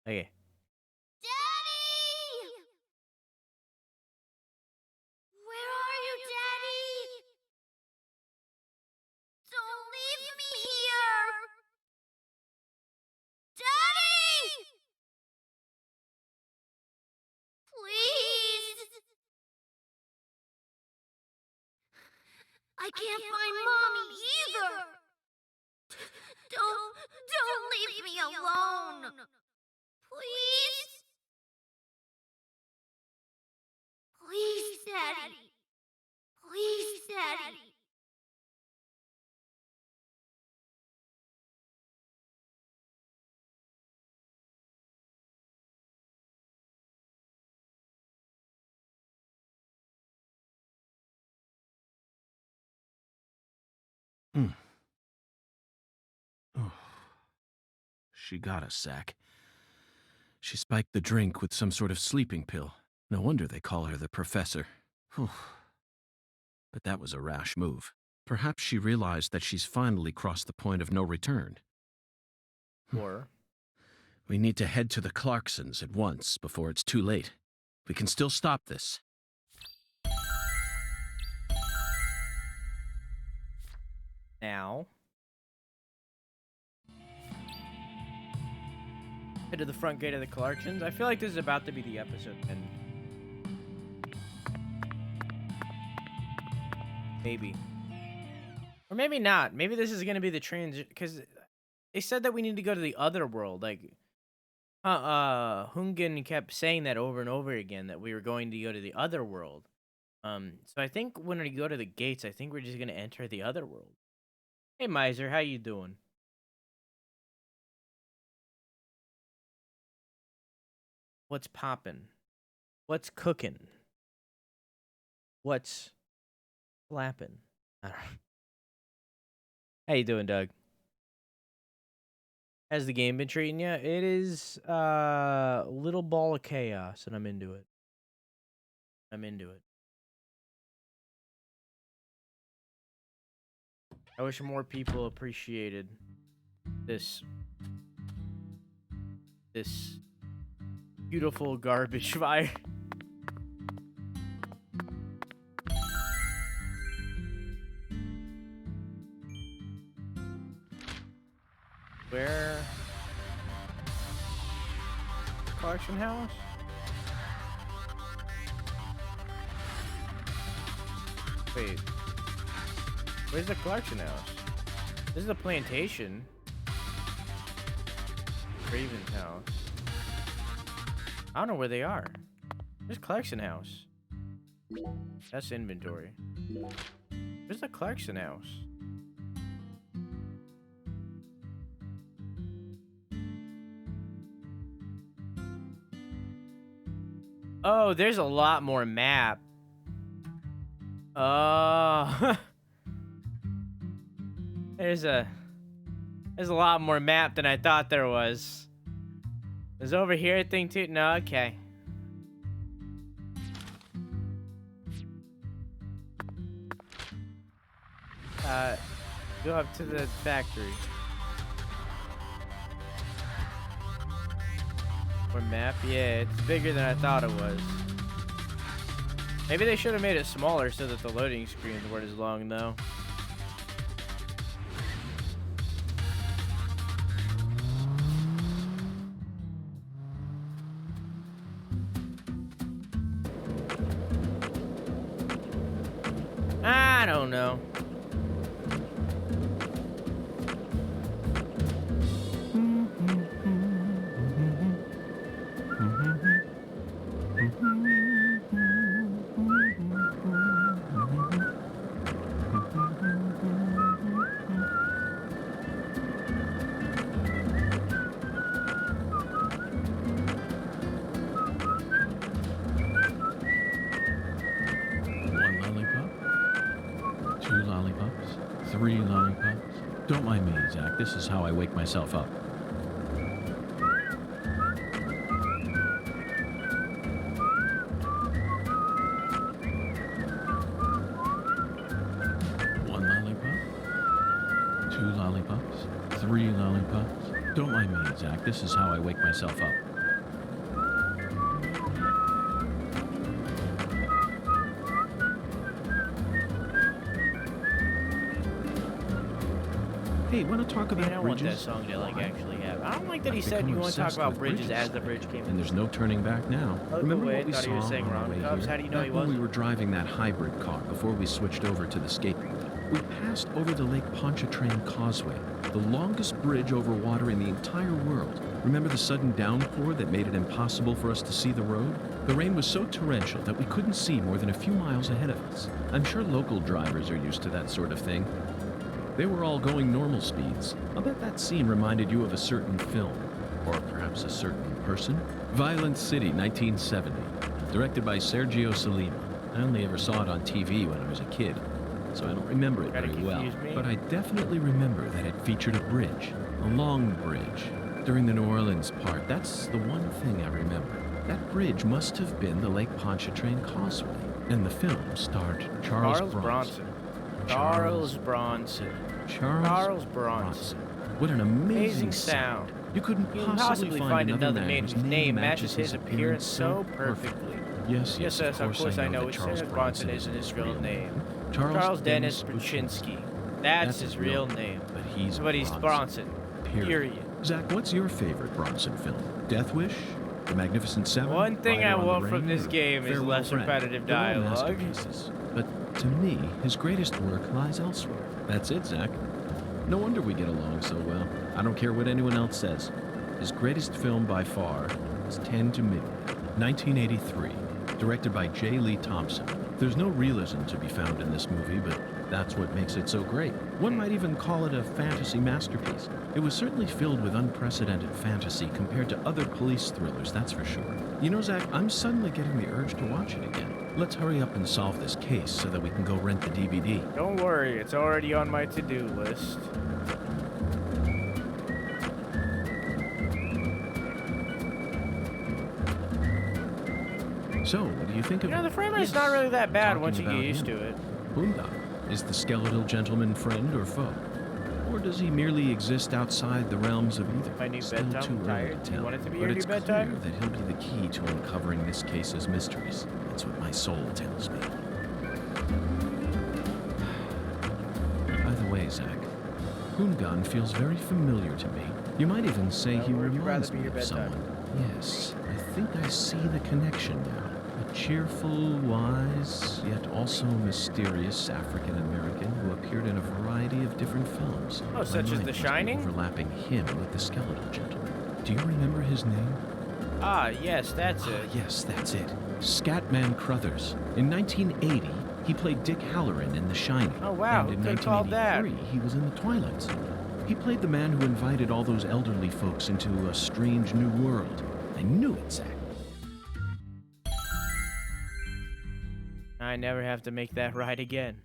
Okay. Daddy! Where are you, Daddy? Don't leave me here! Daddy! Please! I can't find Mommy either! Don't leave me alone! Please? Please, Daddy. Please, Daddy. Oh, she got a sack. She spiked the drink with some sort of sleeping pill. No wonder they call her the professor. Whew. But that was a rash move. Perhaps she realized that she's finally crossed the point of no return. Or We need to head to the Clarksons at once before it's too late. We can still stop this. now. Head to the front gate of the Clarksons. I feel like this is about to be the episode, and maybe, or maybe not. Maybe this is gonna be the transition, because they said that we need to go to the other world. Like, Hungen kept saying that over and over again, that we were going to go to the other world. So I think when we go to the gates, I think we're just gonna enter the other world. Hey, Miser, how you doing? What's poppin'? What's cooking? What's flapping? I don't know. How you doing, Doug? Has the game been treating you? It is a little ball of chaos, and I'm into it. I'm into it. I wish more people appreciated this beautiful garbage fire. Where? Collection house? Wait. Where's the collection house? This is the plantation. Raven's house. I don't know where they are. There's collection house. That's inventory. Where's the collection house? Oh, there's a lot more map. Oh. There's a lot more map than I thought there was. Is over here a thing too? No, okay. Go up to the factory. Or map? Yeah, it's bigger than I thought it was. Maybe they should have made it smaller so that the loading screens weren't as long, though. I don't know. One lollipop? Two lollipops? Three lollipops? Don't mind me, Zach. This is how I wake myself up. One lollipop? Two lollipops? Three lollipops? Don't mind me, Zach. Zach. This is how I wake myself up. Hey, want to talk about Man, I want that bridges? song to like actually have. I don't like that he I've said you become want to talk obsessed about with bridges as Zach. the bridge came. And there's no turning back now. Oh, Remember wait, what we thought saw he was on saying our wrong. way Cubs, here? how do you know he Back when we wasn't? were driving that hybrid car before we switched over to the skate rink. We passed over the Lake Pontchartrain Causeway, the longest bridge over water in the entire world. Remember the sudden downpour that made it impossible for us to see the road? The rain was so torrential that we couldn't see more than a few miles ahead of us. I'm sure local drivers are used to that sort of thing. They were all going normal speeds. I'll bet that scene reminded you of a certain film, or perhaps a certain person. Violent City, 1970, directed by Sergio Solima. I only ever saw it on TV when I was a kid, so I don't remember it Kinda very well. confused me. But I definitely remember that it featured a bridge, a long bridge. During the New Orleans part, that's the one thing I remember. That bridge must have been the Lake Pontchartrain Causeway, and the film starred Charles Bronson. Charles Bronson. Charles Bronson. What an amazing Amazing sound. You couldn't You can possibly find another man whose whose name matches his appearance so perfectly. Yes, Yes, of course I know. It says Bronson isn't his real name. Charles Dennis Buczynski. That's his real name. But he's Bronson. Period. Zach, what's your favorite Bronson film? Death Wish? The Magnificent Seven? One thing Fire I on the want from Rain, this or game is Farewell less Friend? repetitive They're all dialogue. masterpieces. But to me, his greatest work lies elsewhere. That's it, Zach. No wonder we get along so well. I don't care what anyone else says. His greatest film by far is 10 to Midnight, 1983, directed by J. Lee Thompson. There's no realism to be found in this movie, but that's what makes it so great. One might even call it a fantasy masterpiece. It was certainly filled with unprecedented fantasy compared to other police thrillers, that's for sure. You know, Zach, I'm suddenly getting the urge to watch it again. Let's hurry up and solve this case so that we can go rent the DVD. Don't worry, it's already on my to-do list. So, what do you think of You know, it? the frame rate's Yes, not really that bad talking once you get about used him. to it. Boondock. Is the skeletal gentleman friend or foe? Or does he merely exist outside the realms of either? My new Still bedtime, too early tired. to You tell. want it to be but your new it's bedtime? clear that he'll be the key to uncovering this case's mysteries. That's what my soul tells me. By the way, Zach, Hoongan feels very familiar to me. You might even say he where would you reminds rather be me your of bedtime? someone. Yes, I think I see the connection now. A cheerful, wise, yet also mysterious African-American who appeared in a variety of different films. Oh, My such as mind The must be Shining? overlapping him with the skeletal gentleman. Do you remember his name? Ah, yes, that's Ah, it. yes, that's it. Scatman Crothers. In 1980, he played Dick Halloran in The Shining. Oh, wow, And in who could've called that? 1983, he was in The Twilight Zone. He played the man who invited all those elderly folks into a strange new world. I knew it, Zach. I never have to make that ride again.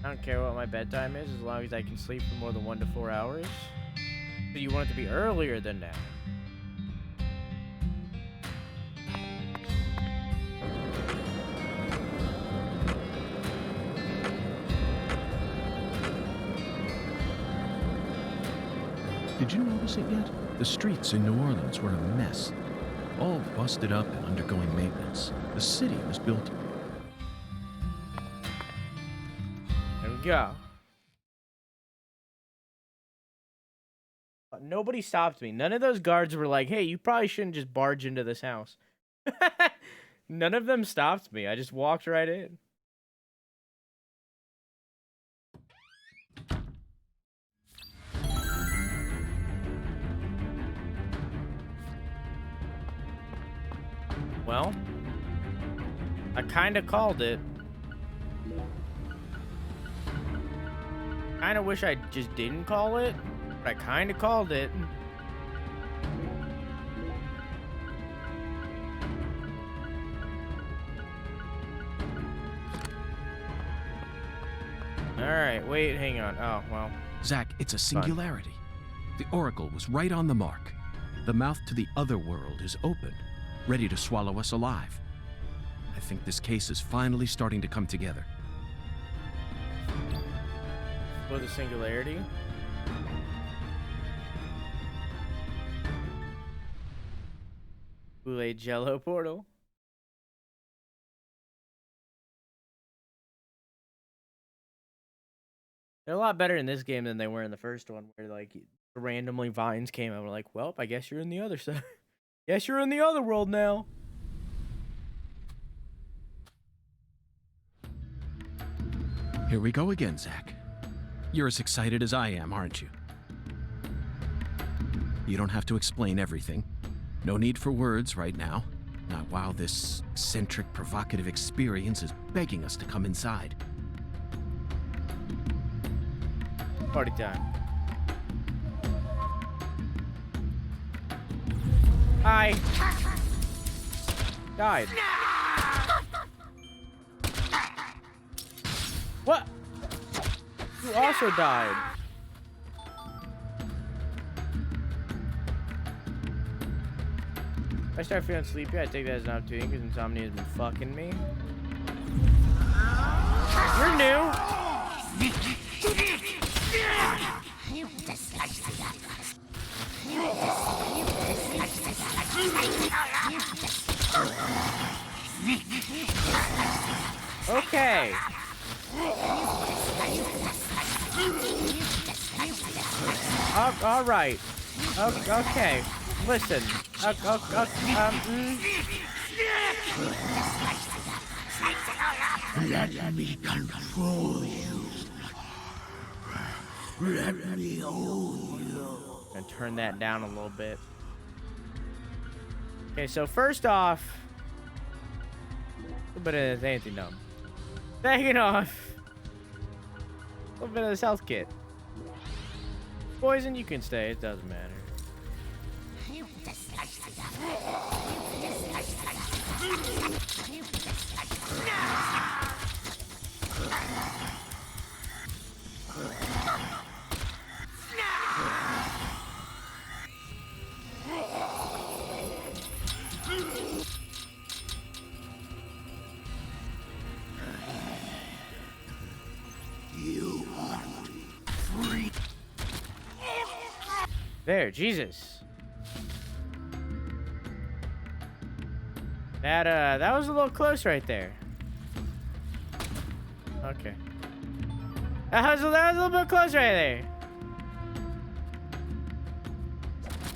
I don't care what my bedtime is as long as I can sleep for more than 1 to 4 hours. But you want it to be earlier than that. Did you notice it yet? The streets in New Orleans were a mess. All busted up and undergoing maintenance. The city was built. There we go. Nobody stopped me. None of those guards were like, hey, you probably shouldn't just barge into this house. None of them stopped me. I just walked right in. Well, I kind of called it. Kind of wish I just didn't call it, but I kind of called it. Alright, wait, hang on. Oh, well. Zach, it's a singularity. The Oracle was right on the mark. The mouth to the other world is open, ready to swallow us alive. I think this case is finally starting to come together. For the singularity. Kool-Aid Jello portal. They're a lot better in this game than they were in the first one, where like randomly vines came out and were like, well, I guess you're in the other side. Guess you're in the other world now. Here we go again, Zach. You're as excited as I am, aren't you? You don't have to explain everything. No need for words right now. Not while this eccentric, provocative experience is begging us to come inside. Party time. Hi. Died. What? You also died. If I start feeling sleepy, I take that as an opportunity because insomnia has been fucking me. You're new. Okay. All right. Okay. Listen. Let me control you. Let me own you. And turn that down a little bit. Okay, so first off, a little bit of this anti-numb. Second off, a little bit of this health kit. Poison, you can stay. It doesn't matter. You are free. There, Jesus. That was a little close right there. Okay. That was a little bit close right there.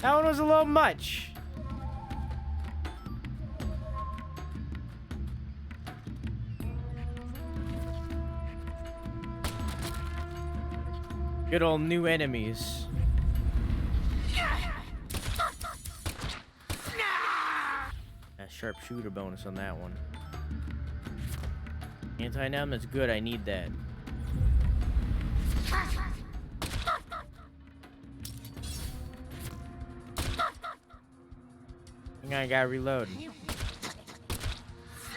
That one was a little much. Good old new enemies. That sharpshooter bonus on that one. Anti-numb, that's good. I need that. I think I gotta reload. There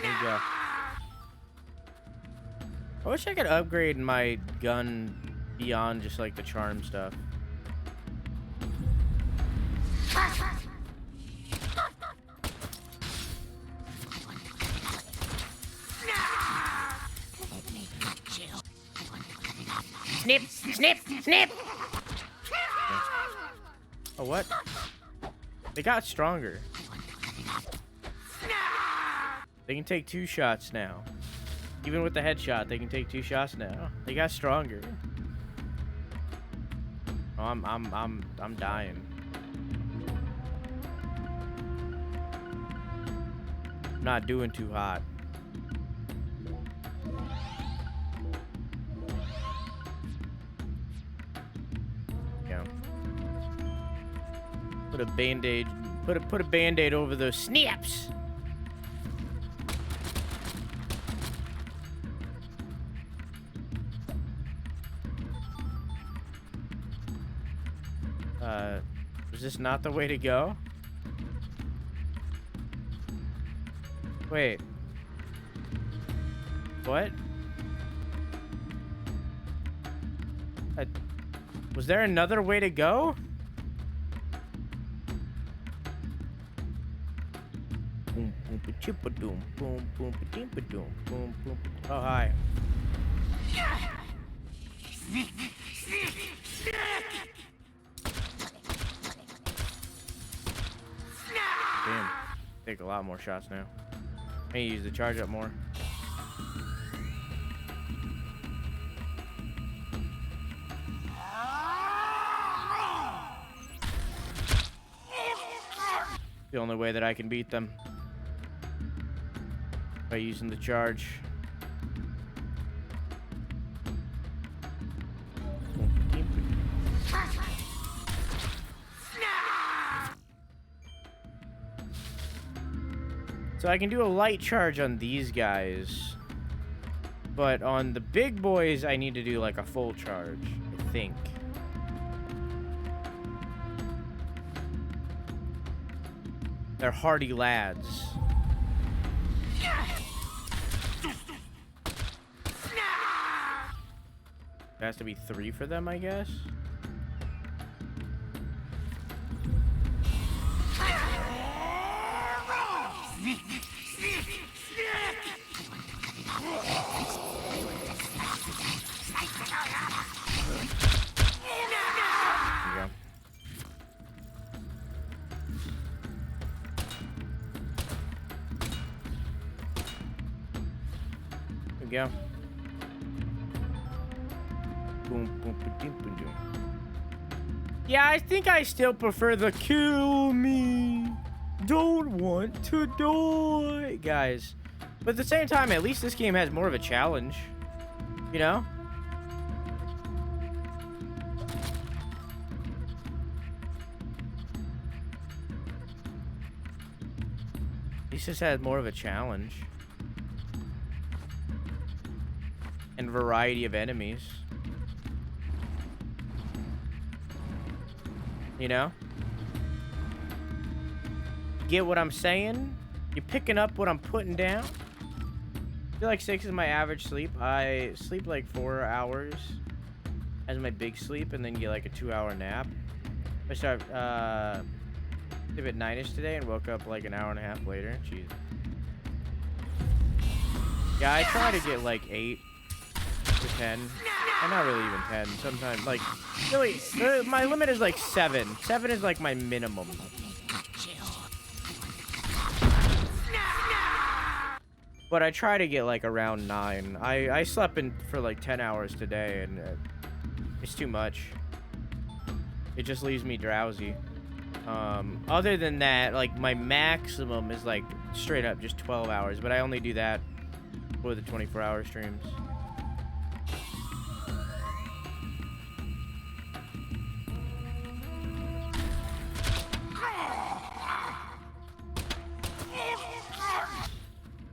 you go. I wish I could upgrade my gun beyond just like the charm stuff. Snip, snip, snip. Oh, what? They got stronger. They can take 2 shots now. Even with the headshot, they can take 2 shots now. They got stronger. Oh, I'm dying. I'm not doing too hot. Yeah. Put a band-aid. Put a band-aid over those snaps. Is this not the way to go? Wait. What? Was there another way to go? Boom, boom, ba-chip-a-doom, boom, boom, ba-dim-ba-doom, boom, boom, ba- Oh, hi. Damn. Take a lot more shots now. I need to use the charge up more. The only way that I can beat them. By using the charge. So I can do a light charge on these guys. But on the big boys, I need to do like a full charge, I think. They're hardy lads. There has to be 3 for them, I guess. There we go. Boom, boom, boom, boom, boom, boom. Yeah, I think I still prefer the kill me, don't want to die, guys. But at the same time, at least this game has more of a challenge, you know? At least this has more of a challenge. And variety of enemies. You know? Get what I'm saying? You picking up what I'm putting down? I feel like 6 is my average sleep. I sleep like 4 hours as my big sleep and then get like a 2-hour nap. I start sleep at 9ish today and woke up like an hour and a half later. Jeez. Yeah, I try to get like 8 to 10. I'm not really even 10. Sometimes, like, really, my limit is like 7. 7 is like my minimum. But I try to get like around 9. I slept in for like 10 hours today, and it's too much. It just leaves me drowsy. Other than that, like my maximum is like straight up just 12 hours, but I only do that for the 24-hour streams.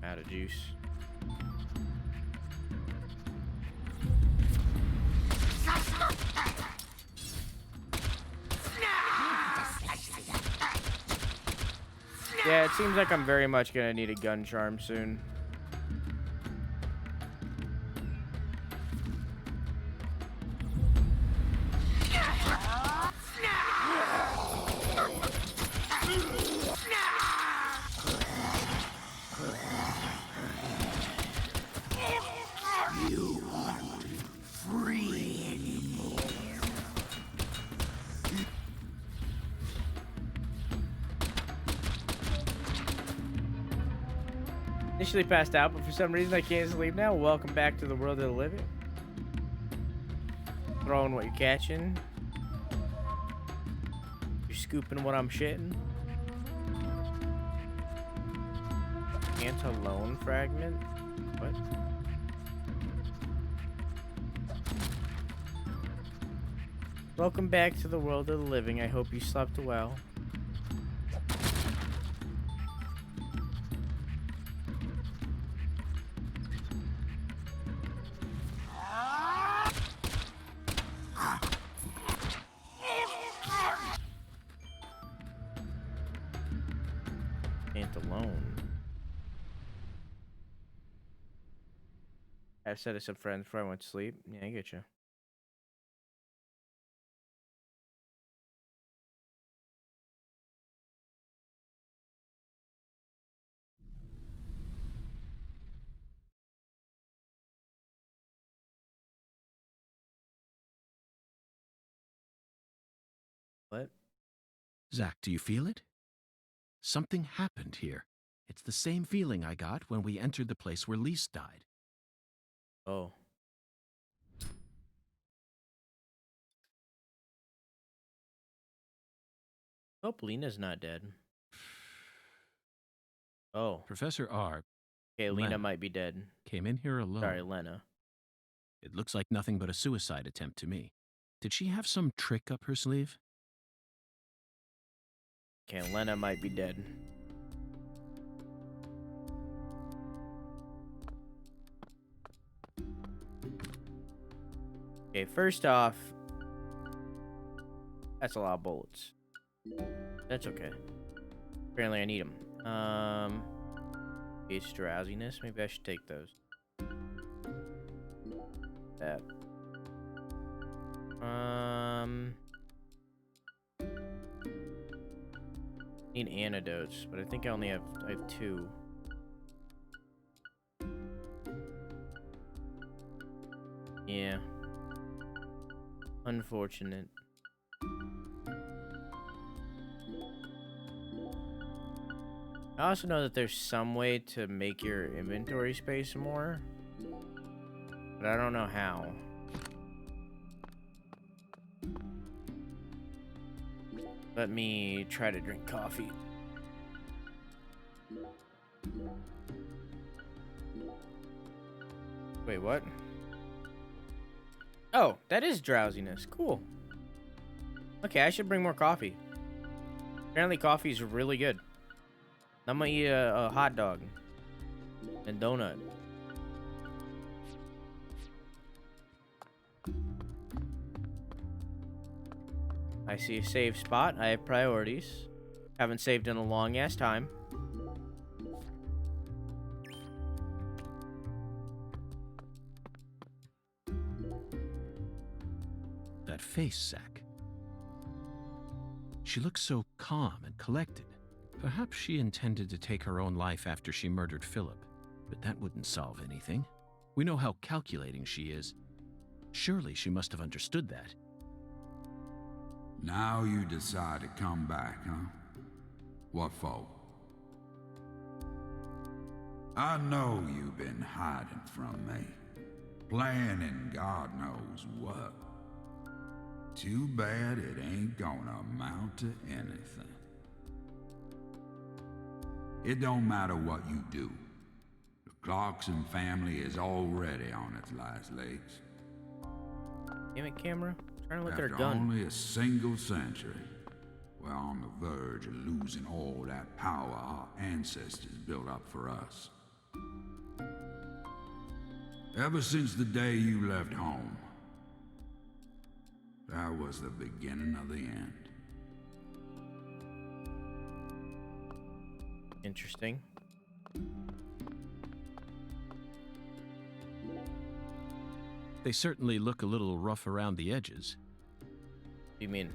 Out of juice. Yeah, it seems like I'm very much gonna need a gun charm soon. You aren't free anymore. Initially passed out, but for some reason I can't sleep now. Welcome back to the world of the living. Throwing what you're catching. You're scooping what I'm shitting. Anti-lone fragment? What? Welcome back to the world of the living. I hope you slept well. Alone. I said to some friends before I went to sleep. Yeah, I get you. What? Zach, do you feel it? Something happened here. It's the same feeling I got when we entered the place where Lise died. Oh. Hope Lena's not dead. Oh. Professor R. Okay, Lena Lena. might be dead. Came in here alone. Sorry, Lena. It looks like nothing but a suicide attempt to me. Did she have some trick up her sleeve? Okay, Lena might be dead. Okay, first off, that's a lot of bullets. That's okay. Apparently I need them. It's drowsiness. Maybe I should take those. That. Need antidotes, but I think I only have 2. Yeah. Unfortunate. I also know that there's some way to make your inventory space more, but I don't know how. Let me try to drink coffee. Wait, what? Oh, that is drowsiness. Cool. Okay, I should bring more coffee. Apparently coffee is really good. I'm gonna eat a hot dog and donut. I see a save spot. I have priorities. Haven't saved in a long ass time. That face, Zach. She looks so calm and collected. Perhaps she intended to take her own life after she murdered Philip, but that wouldn't solve anything. We know how calculating she is. Surely she must have understood that. Now you decide to come back, huh? What for? I know you've been hiding from me, planning God knows what. Too bad it ain't gonna amount to anything. It don't matter what you do. The Clarkson family is already on its last legs. Damn it, camera. I'm trying to look at her After gun. only a single century, we're on the verge of losing all that power our ancestors built up for us. Ever since the day you left home, that was the beginning of the end. Interesting. They certainly look a little rough around the edges. What do you mean?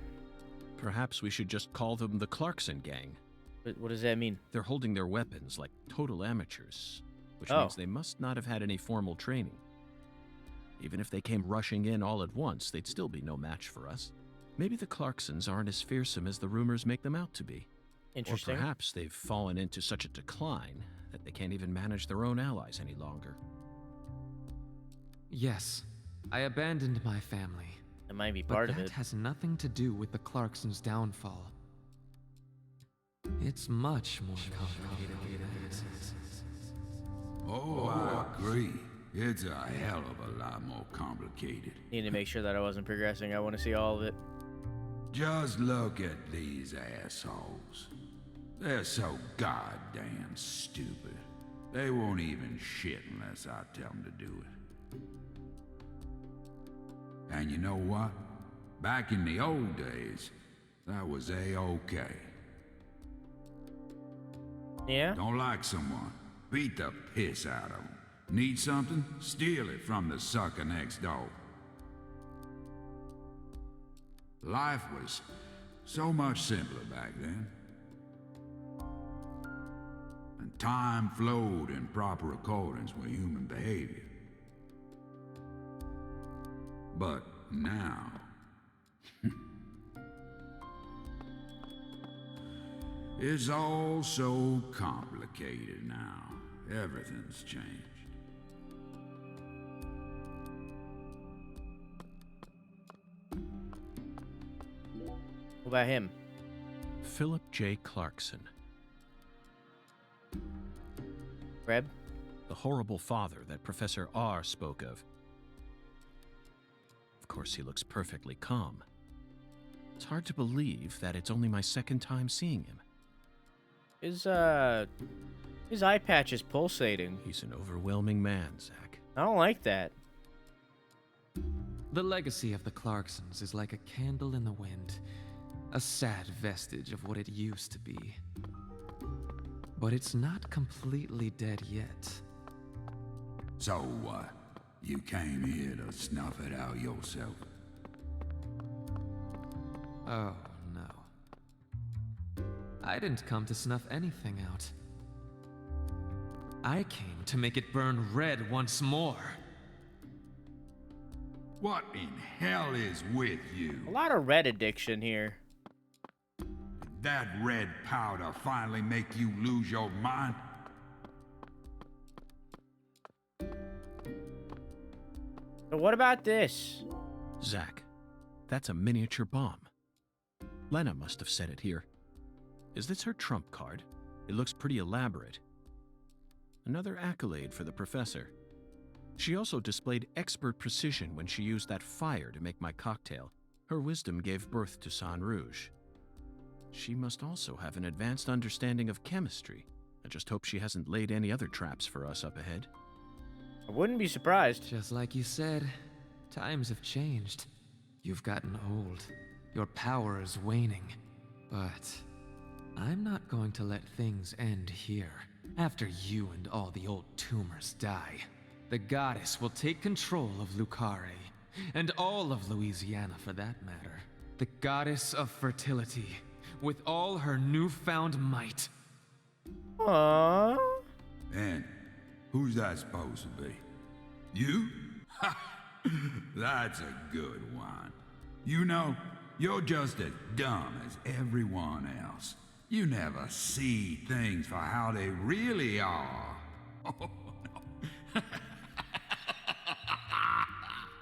Perhaps we should just call them the Clarkson gang. What does that mean? They're holding their weapons like total amateurs, which Oh. means they must not have had any formal training. Even if they came rushing in all at once, they'd still be no match for us. Maybe the Clarksons aren't as fearsome as the rumors make them out to be. Interesting. Or perhaps they've fallen into such a decline that they can't even manage their own allies any longer. Yes, I abandoned my family. That might be But part of that it. has nothing to do with the Clarksons' downfall. It's much more complicated than this. Oh, I agree. It's a hell of a lot more complicated. Need to make sure that I wasn't progressing. I want to see all of it. Just look at these assholes. They're so goddamn stupid. They won't even shit unless I tell them to do it. And you know what? Back in the old days, that was A-okay. Yeah? Don't like someone, beat the piss out of them. Need something? Steal it from the sucker next door. Life was so much simpler back then. And time flowed in proper accordance with human behavior. But now, It's all so complicated now. Everything's changed. What about him? Philip J. Clarkson, Reb? the horrible father that Professor R spoke of. Of course, he looks perfectly calm. It's hard to believe that it's only my second time seeing him. His eye patch is pulsating. He's an overwhelming man, Zach. I don't like that. The legacy of the Clarksons is like a candle in the wind, a sad vestige of what it used to be. But it's not completely dead yet. So what? You came here to snuff it out yourself? Oh, no. I didn't come to snuff anything out. I came to make it burn red once more. What in hell is with you? A lot of red addiction here. Did that red powder finally make you lose your mind? So what about this? Zach, that's a miniature bomb. Lena must have set it here. Is this her trump card? It looks pretty elaborate. Another accolade for the professor. She also displayed expert precision when she used that fire to make my cocktail. Her wisdom gave birth to Sang Rouge. She must also have an advanced understanding of chemistry. I just hope she hasn't laid any other traps for us up ahead. I wouldn't be surprised. Just like you said, times have changed. You've gotten old. Your power is waning. But I'm not going to let things end here. After you and all the old tumors die, the goddess will take control of Carré, and all of Louisiana for that matter. The goddess of fertility, with all her newfound might. Aww. And who's that supposed to be? You? Ha! That's a good one. You know, you're just as dumb as everyone else. You never see things for how they really are. Oh, no.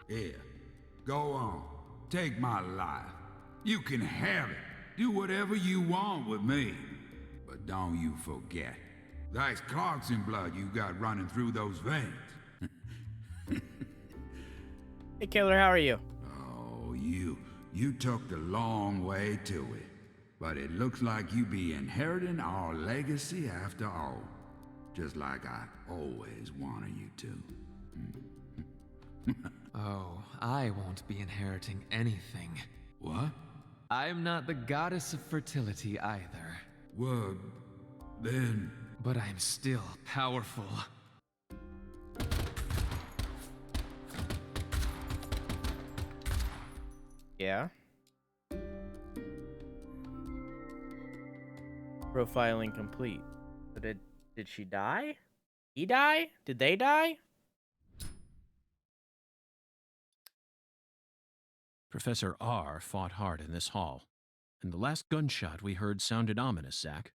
Here, go on. Take my life. You can have it. Do whatever you want with me. But don't you forget, that's Clarkson blood you got running through those veins. Hey, Killer, how are you? Oh, you took the long way to it. But it looks like you be inheriting our legacy after all. Just like I always wanted you to. Oh, I won't be inheriting anything. What? I'm not the goddess of fertility either. Well, then... But I'm still powerful. Yeah. Profiling complete. So did she die? He die? Did they die? Professor R fought hard in this hall, and the last gunshot we heard sounded ominous, Zach.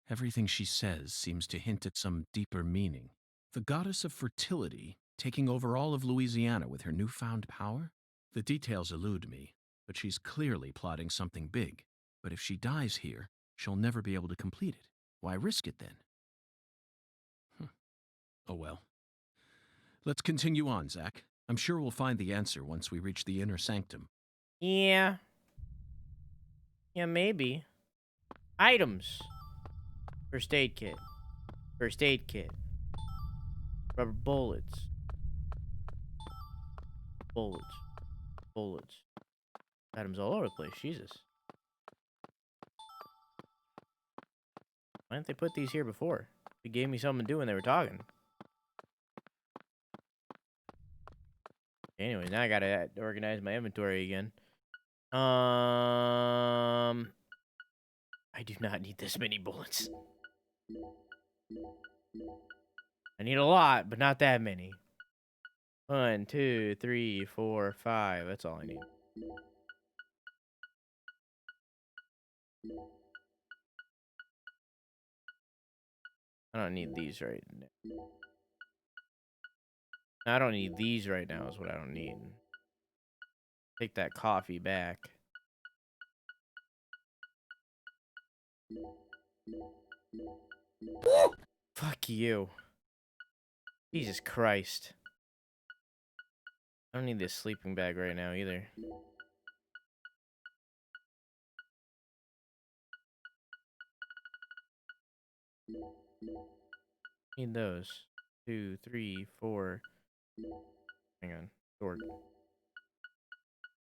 Everything she says seems to hint at some deeper meaning. The goddess of fertility taking over all of Louisiana with her newfound power? The details elude me, but she's clearly plotting something big. But if she dies here, she'll never be able to complete it. Why risk it then? Oh well. Let's continue on, Zach. I'm sure we'll find the answer once we reach the inner sanctum. Yeah. Yeah, maybe. Items. First aid kit. First aid kit. Rubber bullets. Bullets. Bullets. Items all over the place. Jesus. Why didn't they put these here before? They gave me something to do when they were talking. Anyway, now I gotta organize my inventory again. I do not need this many bullets. I need a lot, but not that many. 1, 2, 3, 4, 5. That's all I need. I don't need these right now. I don't need these right now is what I don't need. Take that coffee back. Fuck you. Jesus Christ. I don't need this sleeping bag right now either. Need those. 2, 3, 4. Hang on. Sword.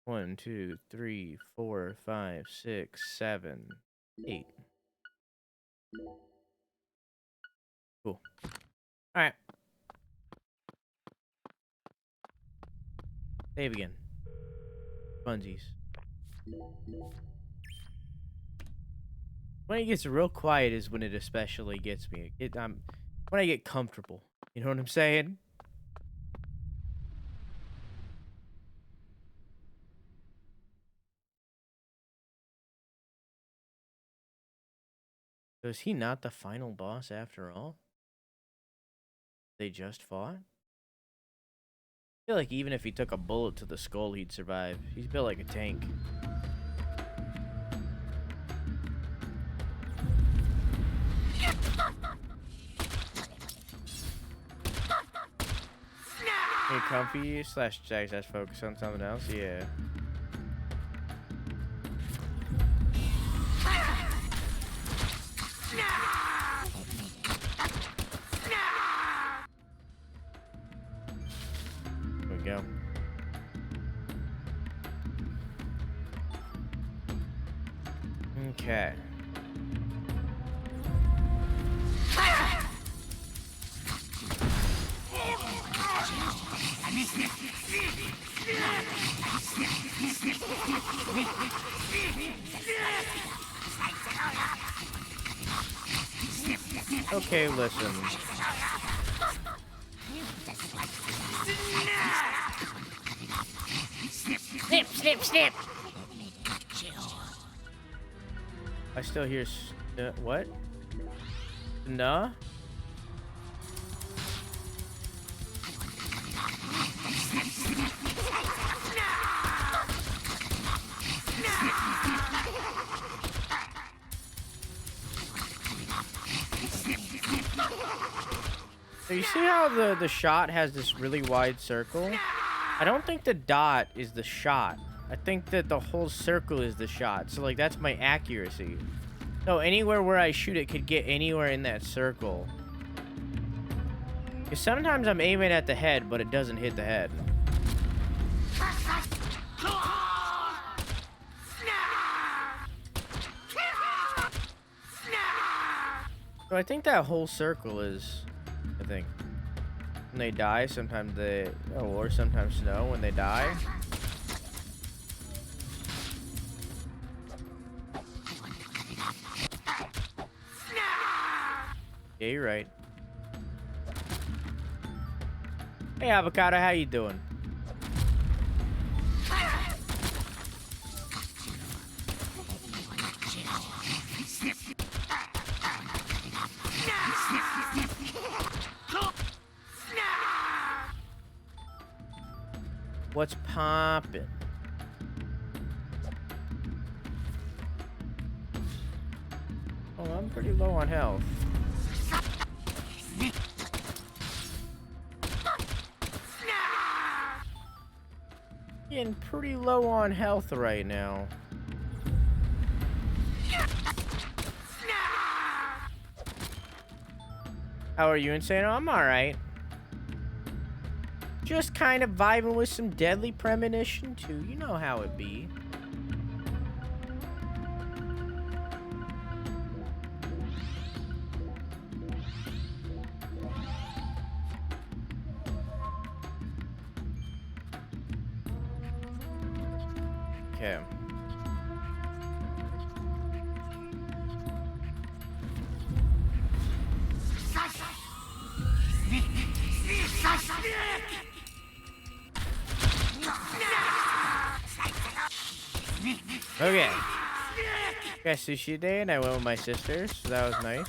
1, 2, 3, 4, 5, 6, 7, 8. Cool. Alright. Save again. Funsies. When it gets real quiet is when it especially gets me. When I get comfortable. You know what I'm saying? So is he not the final boss after all? They just fought? I feel like even if he took a bullet to the skull, he'd survive. He's built like a tank. Hey, comfy / Jags focus on something else? Yeah. There we go. Okay. Okay, listen. Snip, snip, snip. I still hear what? Nah? So you see how the shot has this really wide circle? I don't think the dot is the shot. I think that the whole circle is the shot. So like that's my accuracy. So anywhere where I shoot it could get anywhere in that circle. Because sometimes I'm aiming at the head, but it doesn't hit the head. So I think that whole circle is, I think. When they die, sometimes they, oh, or sometimes no, when they die. Yeah, you're right. Hey, Avocado, how you doing? What's poppin'? Oh, I'm pretty low on health. Getting pretty low on health right now. How are you, Insano? I'm alright. Just kind of vibing with some Deadly Premonition too. You know how it be. Okay. Okay. Got sushi today, and I went with my sister, so that was nice.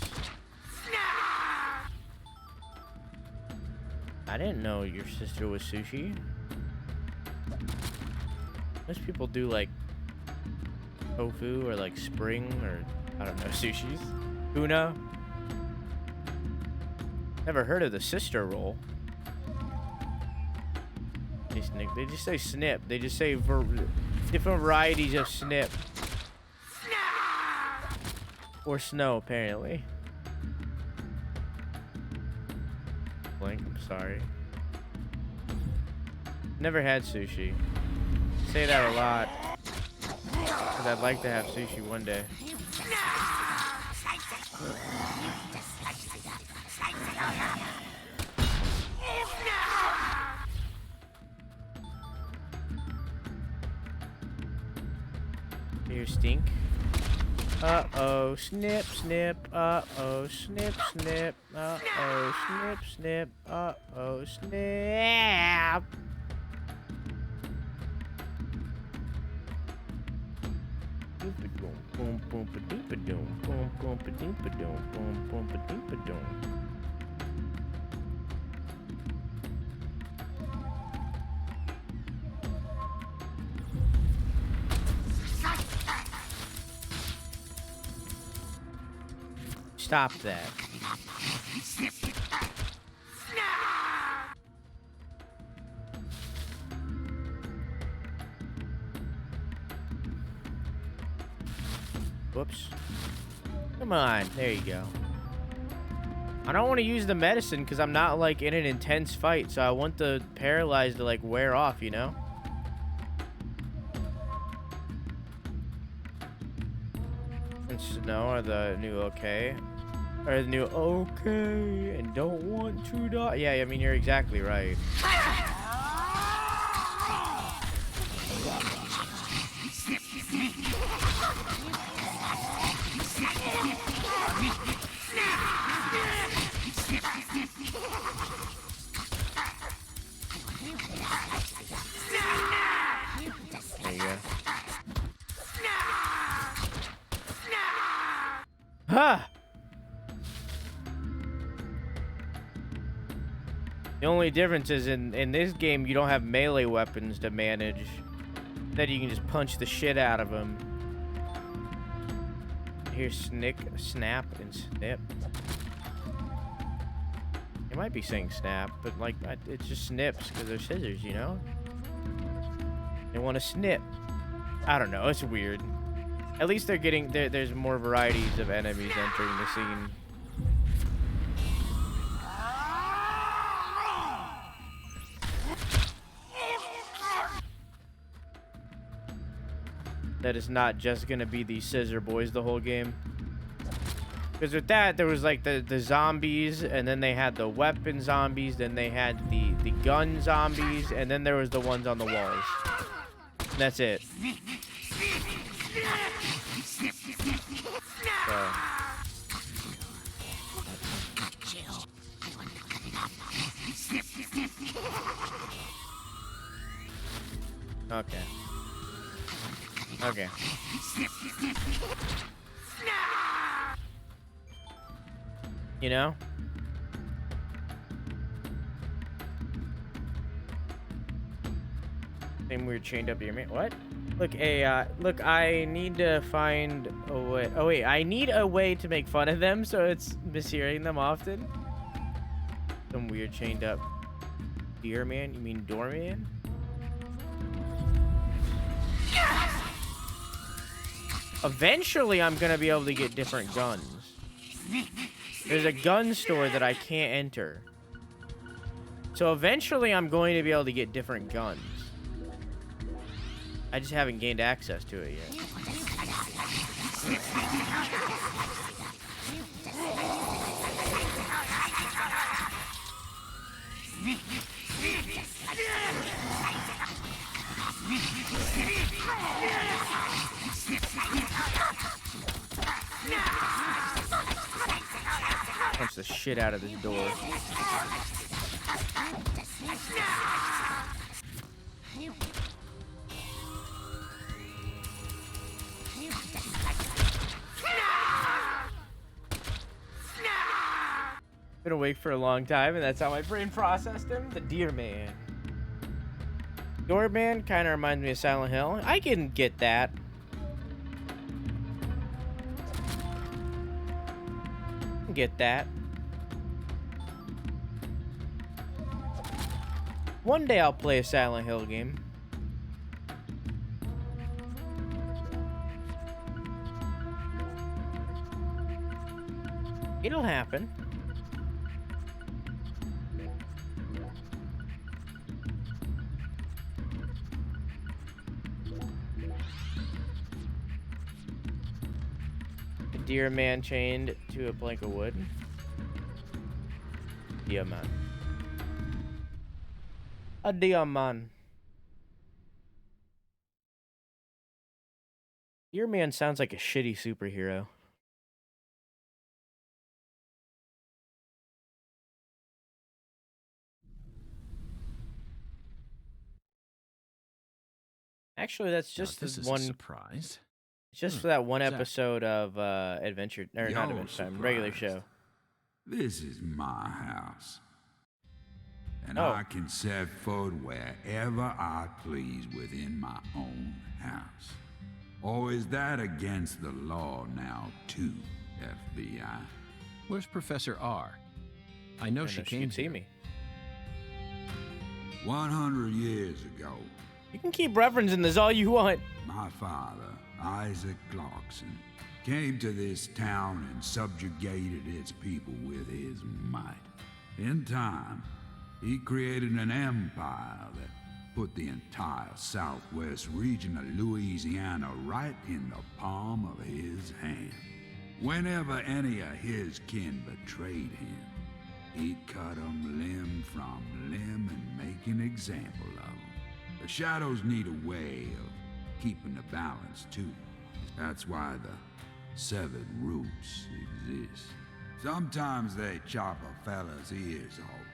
I didn't know your sister was sushi. Most people do like tofu or like spring or I don't know, sushis. Tuna. Never heard of the sister roll. They just say snip. They just say different varieties of snip. Or snow, apparently. Blank, I'm sorry. Never had sushi. Say that a lot. Because I'd like to have sushi one day. Here, stink. Uh-oh, snip, snip, uh-oh, snip, snip, uh-oh, snip, snip, uh-oh, snap. Boom, boom, ba-doom, boom, boom, ba-doom, boom, boom, ba-doom. Stop that. Whoops. Come on. There you go. I don't want to use the medicine because I'm not like in an intense fight, so I want the paralyzed to like wear off, you know? And Snow are the new okay. Or the new okay and don't want to die. Yeah, I mean, you're exactly right. There you go. Ha! The only difference is in this game, you don't have melee weapons to manage. That you can just punch the shit out of them. Here's snap, and snip. It might be saying snap, but like, it just snips because they're scissors, you know? They want to snip. I don't know, it's weird. At least they're getting, there's more varieties of enemies entering the scene. That is not just gonna be the scissor boys the whole game. Because with that, there was like the zombies, and then they had the weapon zombies, then they had the gun zombies, and then there was the ones on the walls. And that's it. So. Okay. Okay. You know? Same weird chained up ear, man. What? Look, look, I need to find a way. Oh, wait, I need a way to make fun of them so it's mishearing them often. Some weird chained up deer man? You mean doorman? Eventually, I'm gonna be able to get different guns. There's a gun store that I can't enter. So eventually, I'm going to be able to get different guns. I just haven't gained access to it yet. Punch the shit out of this door. been awake for a long time, and that's how my brain processed him. The Deer Man. Doorman kind of reminds me of Silent Hill. I can get that. Get that. One day I'll play a Silent Hill game. It'll happen. A deer man chained to a plank of wood. Deer man. A deer man. Deer man sounds like a shitty superhero. Actually, that's Now, just this is one. a surprise. Just for that one Zach. episode of Adventure, or not You're Adventure Time, regular surprised. show. This is my house. And Oh. I can set foot wherever I please within my own house. Or is that against the law now, too, FBI? Where's Professor R? I know I she know came can see here. me. 100 years ago, You can keep referencing this all you want. my father, Isaac Clarkson, came to this town and subjugated its people with his might. In time, he created an empire that put the entire southwest region of Louisiana right in the palm of his hand. Whenever any of his kin betrayed him, he'd cut 'em limb from limb and make an example of 'em. The shadows need a way of keeping the balance, too. That's why the severed roots exist. Sometimes they chop a fella's ears off,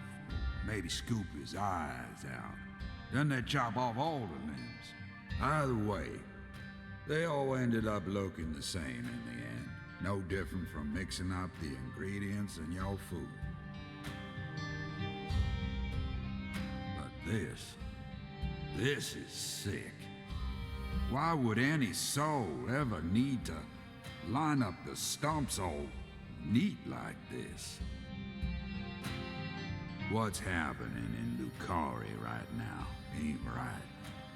maybe scoop his eyes out. Then they chop off all the limbs. Either way, they all ended up looking the same in the end. No different from mixing up the ingredients in your food. But this is sick. Why would any soul ever need to line up the stumps all neat like this? What's happening in Carré right now ain't right.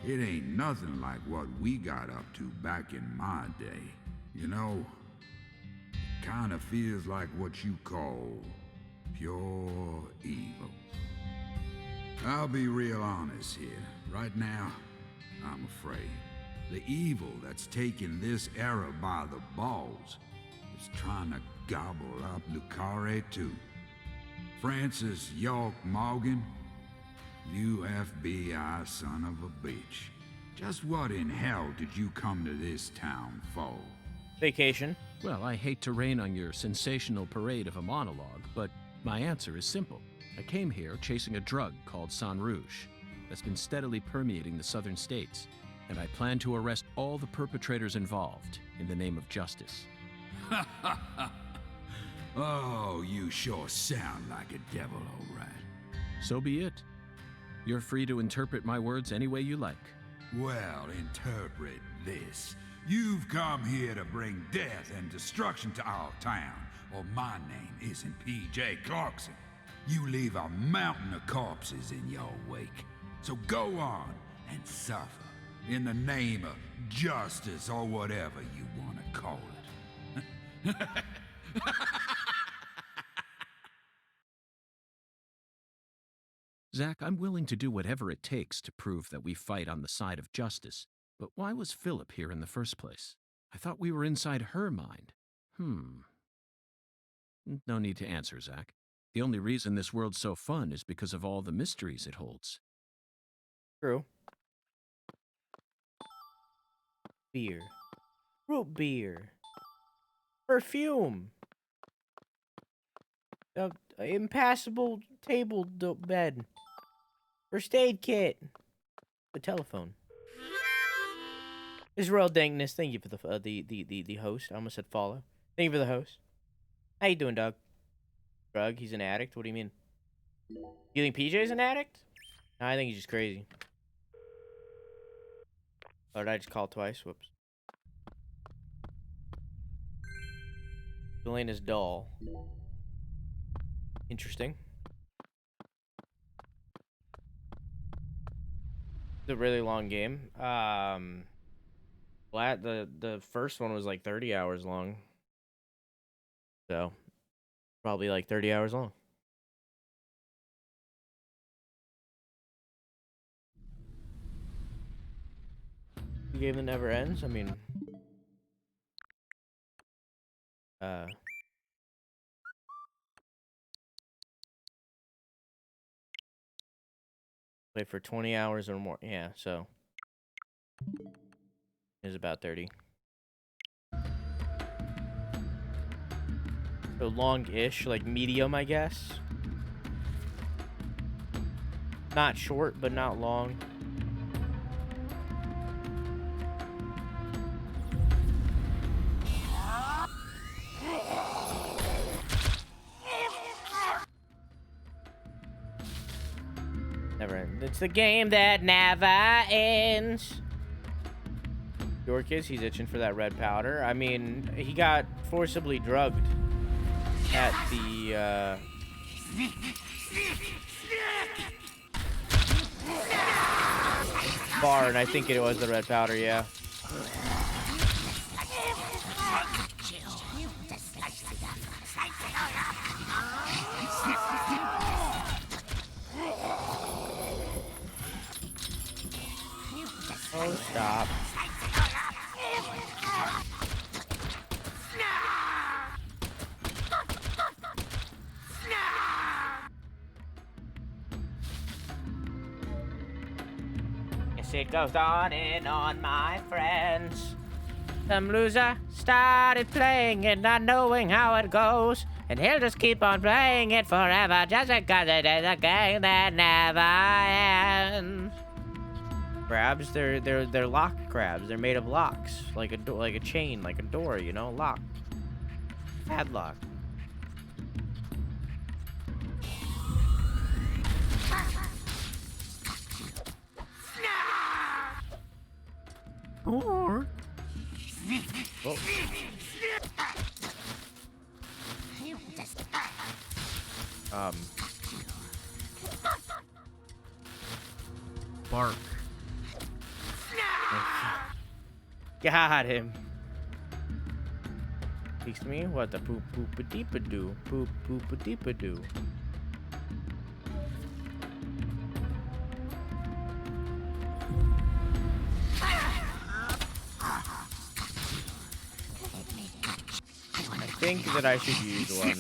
It ain't nothing like what we got up to back in my day. You know, it kinda feels like what you call pure evil. I'll be real honest here. Right now, I'm afraid. The evil that's taking this era by the balls is trying to gobble up Lucaria too. Francis York Morgan, you FBI son of a bitch. Just what in hell did you come to this town for? Vacation. Well, I hate to rain on your sensational parade of a monologue, but my answer is simple. I came here chasing a drug called Sang Rouge that's been steadily permeating the southern states, and I plan to arrest all the perpetrators involved in the name of justice. Oh, you sure sound like a devil, all right. So be it. You're free to interpret my words any way you like. Well, interpret this. You've come here to bring death and destruction to our town, or my name isn't P.J. Clarkson. You leave a mountain of corpses in your wake. So go on and suffer in the name of justice or whatever you want to call it. Zach, I'm willing to do whatever it takes to prove that we fight on the side of justice. But why was Philip here in the first place? I thought we were inside her mind. No need to answer, Zach. The only reason this world's so fun is because of all the mysteries it holds. True. Beer. Root beer. Perfume. Impassable table bed. First aid kit. The telephone. Israel Dankness, thank you for the host. I almost said follow. Thank you for the host. How you doing, dog? Drug? He's an addict? What do you mean? You think PJ's an addict? No, I think he's just crazy. Or did I just call twice? Whoops. Elena's doll. Interesting. It's a really long game. The first one was like 30 hours long. So, probably like 30 hours long. The game that never ends? I mean... Play for 20 hours or more. Yeah, so... It's about 30. So long-ish, like medium, I guess. Not short, but not long. Never ends. It's the game that never ends. Your kids, he's itching for that red powder. I mean, he got forcibly drugged at the bar, and I think it was the red powder, yeah. Oh, stop. Yes, it goes on and on, my friends. Some loser started playing it, not knowing how it goes. And he'll just keep on playing it forever, just because it is a game that never ends. Crabs, they're lock crabs. They're made of locks, like a chain, like a door, you know, lock. Padlock. Or oh. Bark. Got him. Speaks to me? What the poop poop a deep a doo? Poop poop a deep a doo. I think that I should use one.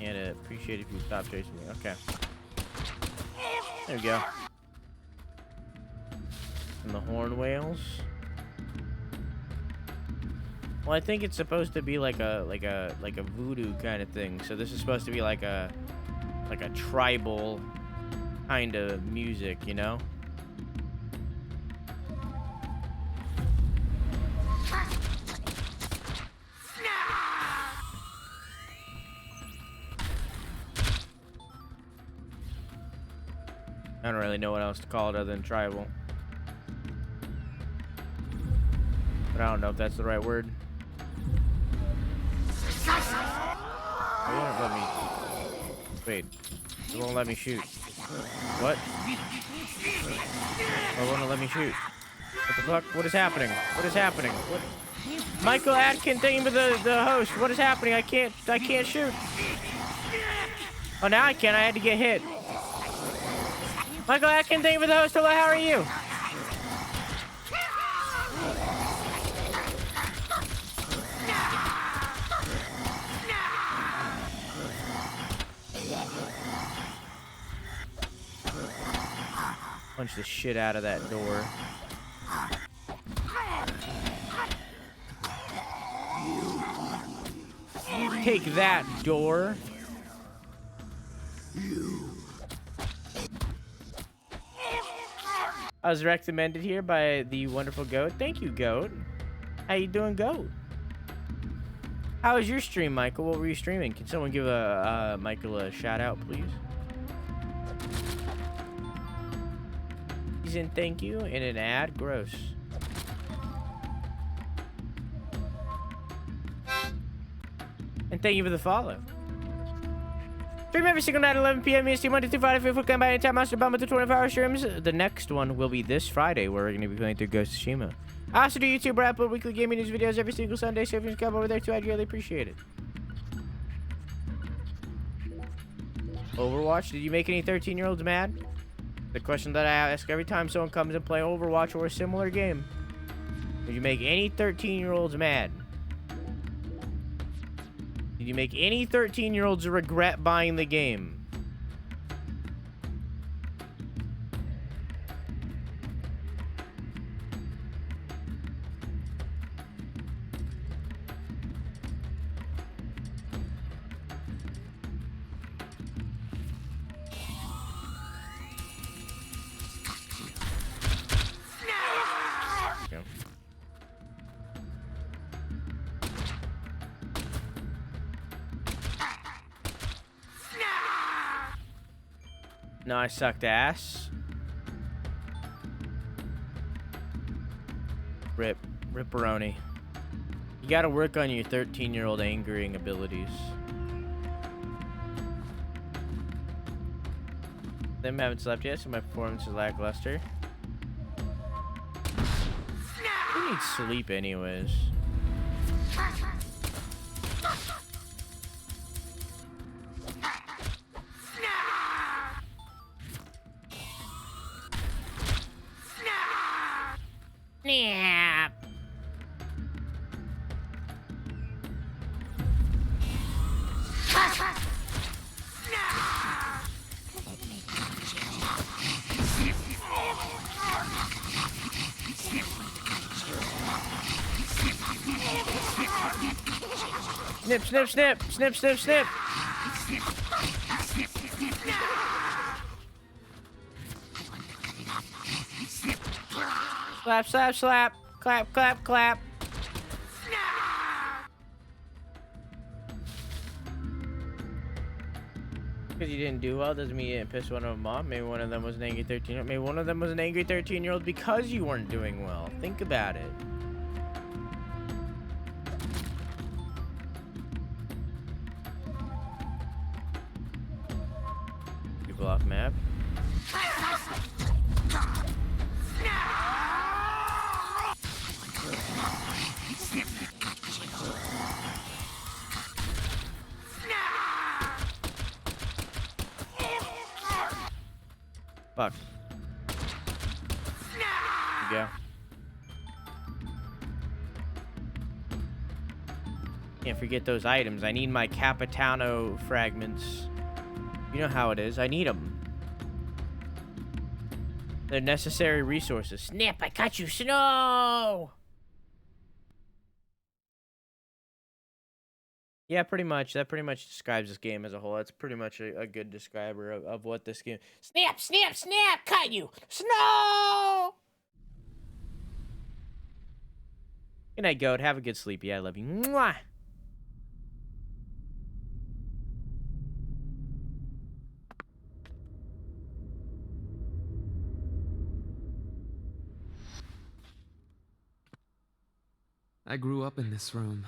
And I'd appreciate if you stop chasing me. Okay. There we go. And the horn whales. Well, I think it's supposed to be like a voodoo kind of thing. So this is supposed to be like a tribal kind of music, you know? I don't really know what else to call it other than tribal. But I don't know if that's the right word. Oh, you won't let me... Wait. It won't let me shoot. What? Oh, it won't let me shoot. What the fuck? What is happening? What is happening? What? Michael Atkin, thank you for the host. What is happening? I can't shoot. Oh, now I can. I had to get hit. Michael Atkin, thank you for the host. Hello, how are you? Punch the shit out of that door. Take that, door. I was recommended here by the wonderful Goat. Thank you, Goat. How you doing, Goat? How was your stream, Michael? What were you streaming? Can someone give Michael a shout out, please? He's in thank you and an ad. Gross. And thank you for the follow. Stream every single night at 11 p.m. EST, Monday through Friday. Feel free to come by anytime. Master Bomb with the 24-hour streams. The next one will be this Friday, where we're going to be playing through Ghost of Tsushima. I also do YouTube where I upload weekly gaming news videos every single Sunday, so if you can come over there too, I'd really appreciate it. Overwatch, did you make any 13-year-olds mad? The question that I ask every time someone comes and play Overwatch or a similar game. Did you make any 13-year-olds mad? Did you make any 13-year-olds regret buying the game? No, I sucked ass. Ripperoni. You gotta work on your 13-year-old angering abilities. Them haven't slept yet, so my performance is lackluster. Who needs sleep anyways? Snap. Snip, snip, snip, snip, snip, snip. Slap, slap, slap. Clap, clap, clap. Because you didn't do well doesn't mean you didn't piss one of them off. Maybe one of them was an angry 13-year-old. Maybe one of them was an angry 13-year-old because you weren't doing well. Think about it. People off map. Fuck. There you go. Can't forget those items. I need my Capitano fragments. You know how it is. I need them. They're necessary resources. Snip, I caught you. Snow. Yeah, pretty much. That pretty much describes this game as a whole. That's pretty much a good describer of what this game... Snap, snap, snap. Caught you. Snow. Good night, Goat. Have a good sleep. Yeah, I love you. Mwah! I grew up in this room.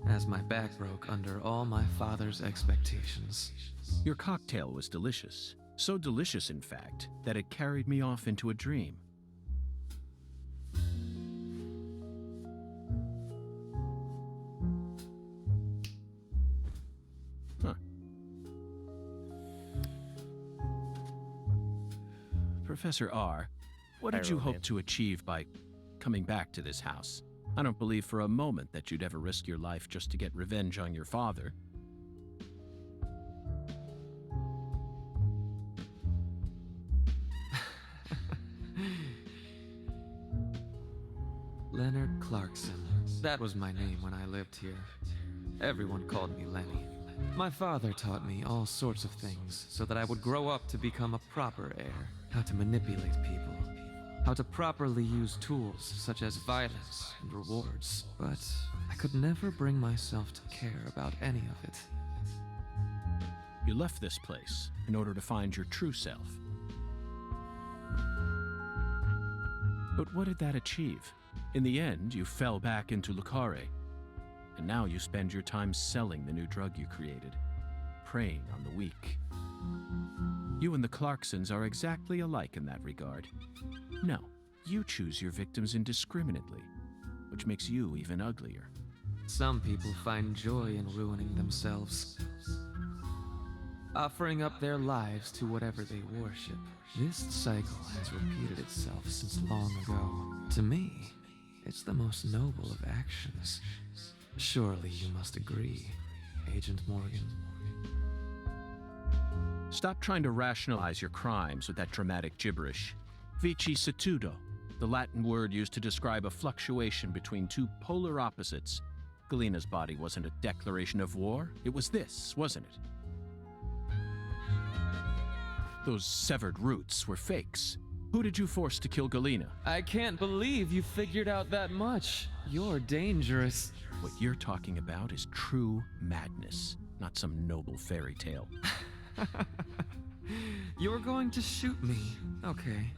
As my back broke under all my father's expectations. Your cocktail was delicious. So delicious, in fact, that it carried me off into a dream. Huh. Professor R, what did you hope to achieve by coming back to this house? I don't believe for a moment that you'd ever risk your life just to get revenge on your father. Leonard Clarkson. That was my name when I lived here. Everyone called me Lenny. My father taught me all sorts of things so that I would grow up to become a proper heir. How to manipulate people. How to properly use tools such as violence and rewards. But I could never bring myself to care about any of it. You left this place in order to find your true self. But what did that achieve? In the end, you fell back into Le Carré. And now you spend your time selling the new drug you created, preying on the weak. You and the Clarksons are exactly alike in that regard. No, you choose your victims indiscriminately, which makes you even uglier. Some people find joy in ruining themselves, offering up their lives to whatever they worship. This cycle has repeated itself since long ago. To me, it's the most noble of actions. Surely you must agree, Agent Morgan. Stop trying to rationalize your crimes with that dramatic gibberish. Vicissitudo, the Latin word used to describe a fluctuation between two polar opposites. Galena's body wasn't a declaration of war. It was this, wasn't it? Those severed roots were fakes. Who did you force to kill Galena? I can't believe you figured out that much. You're dangerous. What you're talking about is true madness, not some noble fairy tale. You're going to shoot me. Okay.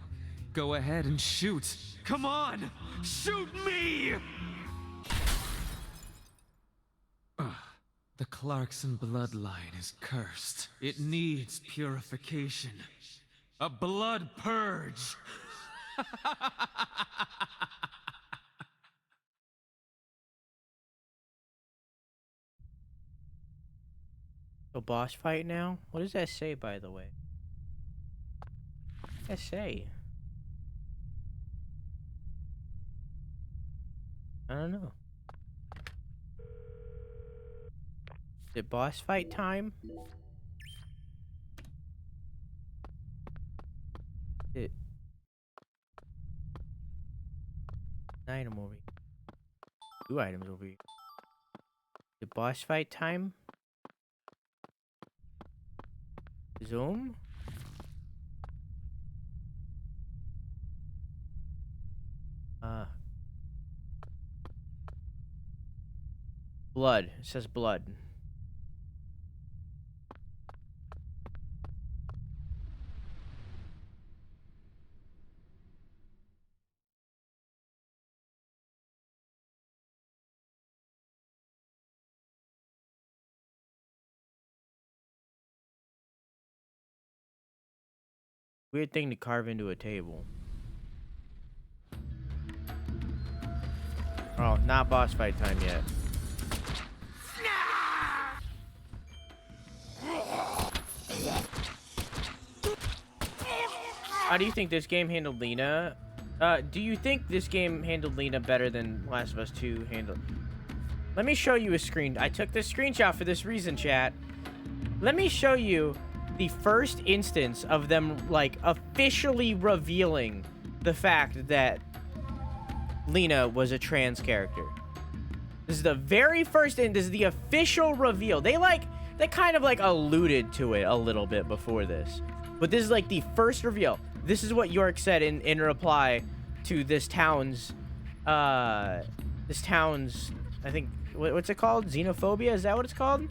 Go ahead and shoot. Come on! Shoot me! The Clarkson bloodline is cursed. It needs purification. A blood purge! A boss fight now? What does that say, by the way? What does that say? I don't know. Is it boss fight time? It item over here. 2 items over here. Is it boss fight time? Zoom? Blood. It says blood. Weird thing to carve into a table. Oh, not boss fight time yet. How do you think this game handled Lena? Do you think this game handled Lena better than Last of Us 2 handled? Let me show you a screen. I took this screenshot for this reason, chat. Let me show you the first instance of them, like, officially revealing the fact that Lena was a trans character. This is the very first, and this is the official reveal. They kind of, like, alluded to it a little bit before this. But this is, like, the first reveal. This is what York said in reply to this town's, I think, what's it called? Xenophobia? Is that what it's called?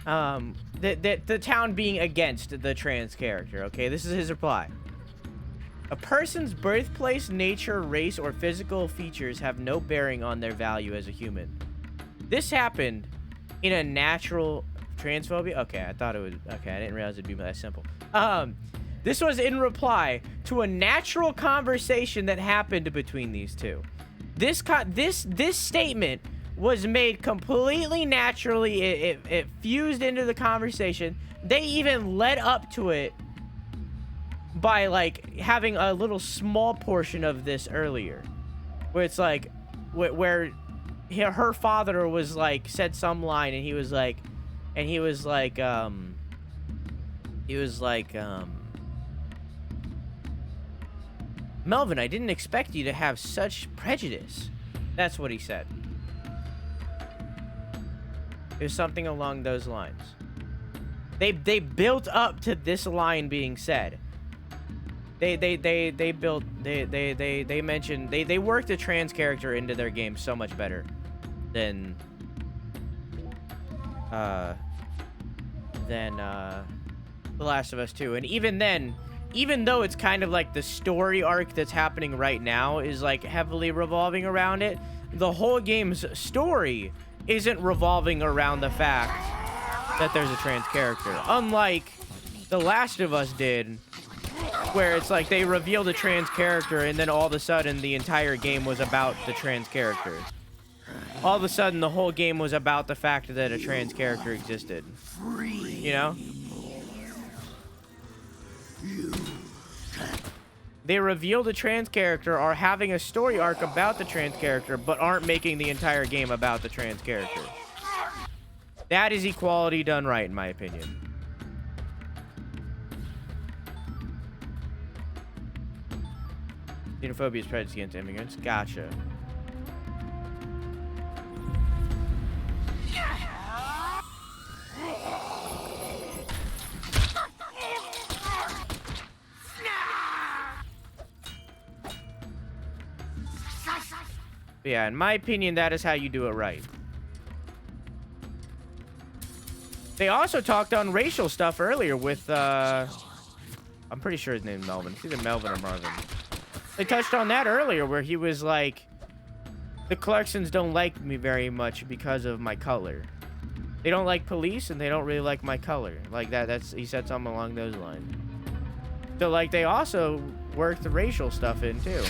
The town being against the trans character, okay? This is his reply. A person's birthplace, nature, race, or physical features have no bearing on their value as a human. This happened in a natural transphobia? Okay, I thought it would... Okay, I didn't realize it'd be that simple. This was in reply to a natural conversation that happened between these two. This statement was made completely naturally. It fused into the conversation. They even led up to it by, like, having a little small portion of this earlier, where it's like, where her father was like, said some line, and he was like, Melvin, I didn't expect you to have such prejudice. That's what he said. It was something along those lines. They built up to this line being said. They mentioned they worked a trans character into their game so much better than The Last of Us 2. And even then, even though it's kind of like the story arc that's happening right now is like heavily revolving around it, the whole game's story isn't revolving around the fact that there's a trans character. Unlike The Last of Us did, where it's like they revealed a trans character and then all of a sudden the entire game was about the trans character. All of a sudden the whole game was about the fact that a trans character existed. You know? They revealed a trans character, are having a story arc about the trans character, but aren't making the entire game about the trans character. That is equality done right, in my opinion. Xenophobia is prejudice against immigrants. Gotcha. Yeah, in my opinion, that is how you do it right. They also talked on racial stuff earlier with, I'm pretty sure his name's Melvin. It's either Melvin or Marvin. They touched on that earlier where he was like, the Clarksons don't like me very much because of my color. They don't like police and they don't really like my color. Like he said something along those lines. So like they also worked the racial stuff in too.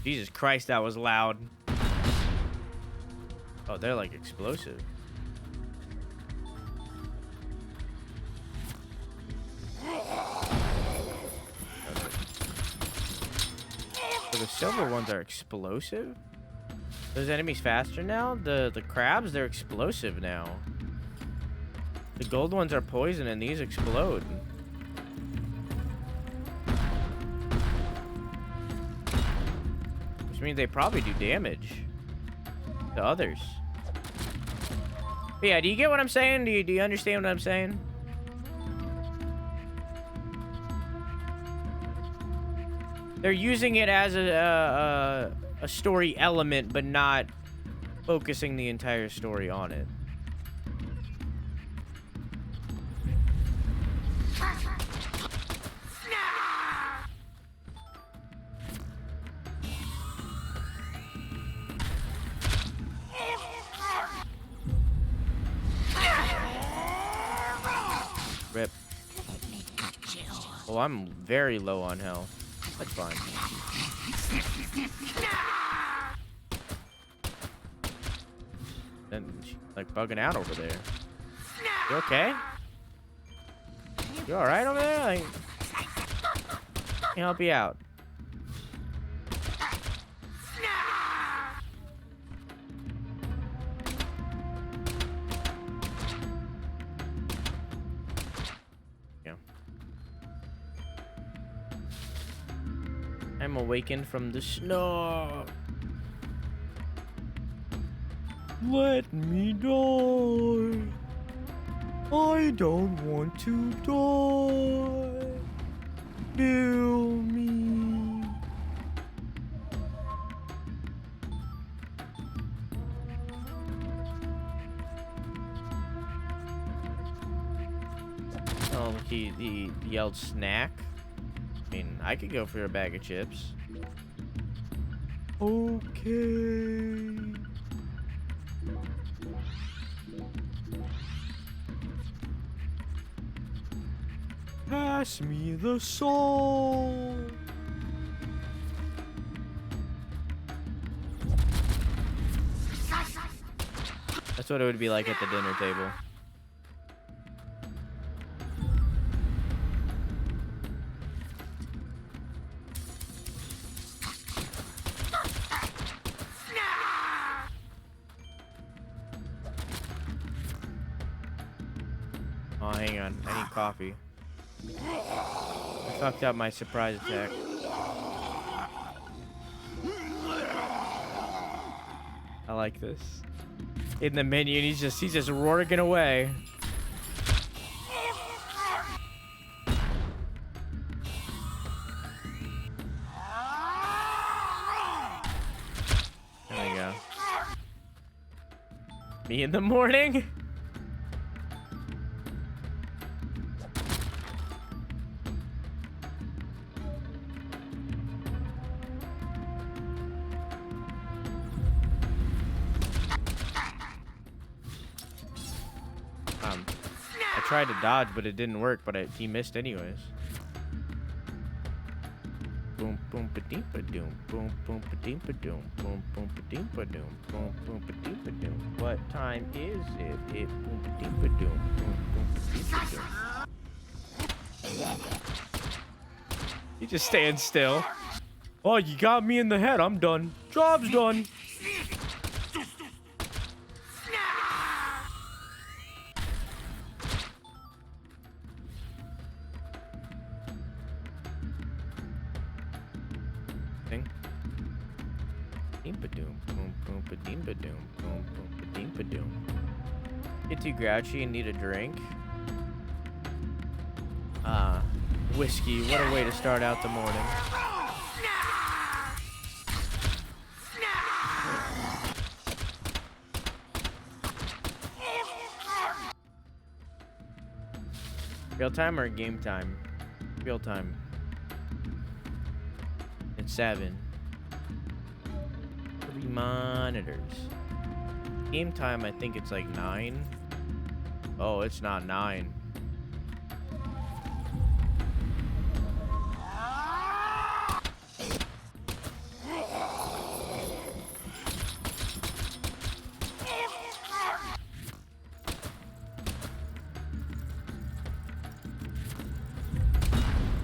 Jesus Christ, that was loud. Oh, they're like explosive. So the silver ones are explosive? Those enemies faster now? The crabs, they're explosive now. The gold ones are poison and these explode. Which means they probably do damage to others. But yeah, do you get what I'm saying? Do you understand what I'm saying? They're using it as a story element, but not focusing the entire story on it. Rip. Oh, I'm very low on health. That's fine. Then she's like bugging out over there. You okay? You alright over there? Like, can help you out. I'm awakened from the snow. Let me die. I don't want to die. Kill me. Oh, he yelled snack. I mean, I could go for a bag of chips. Okay. Pass me the salt. That's what it would be like at the dinner table. hang on. I need coffee. I fucked up my surprise attack. I like this. In the minion, he's just roaring away. There we go. Me in the morning? I tried to dodge, but it didn't work, but he missed anyways. Boom, boom, ba-deem, ba-doom. Boom, boom, ba-deem, ba-doom. Boom, boom, ba-deem, ba-doom. Boom, boom, ba-deem, ba-doom. What time is it? It boom, ba-deem, ba-doom. Boom, boom, ba-deem, ba-doom. He just stands still. Oh, you got me in the head. I'm done. Job's done. Get too grouchy and need a drink. Whiskey. What a way to start out the morning. Real time or game time? Real time. It's 7. 3 monitors. Game time, I think it's like 9. Oh, it's not 9.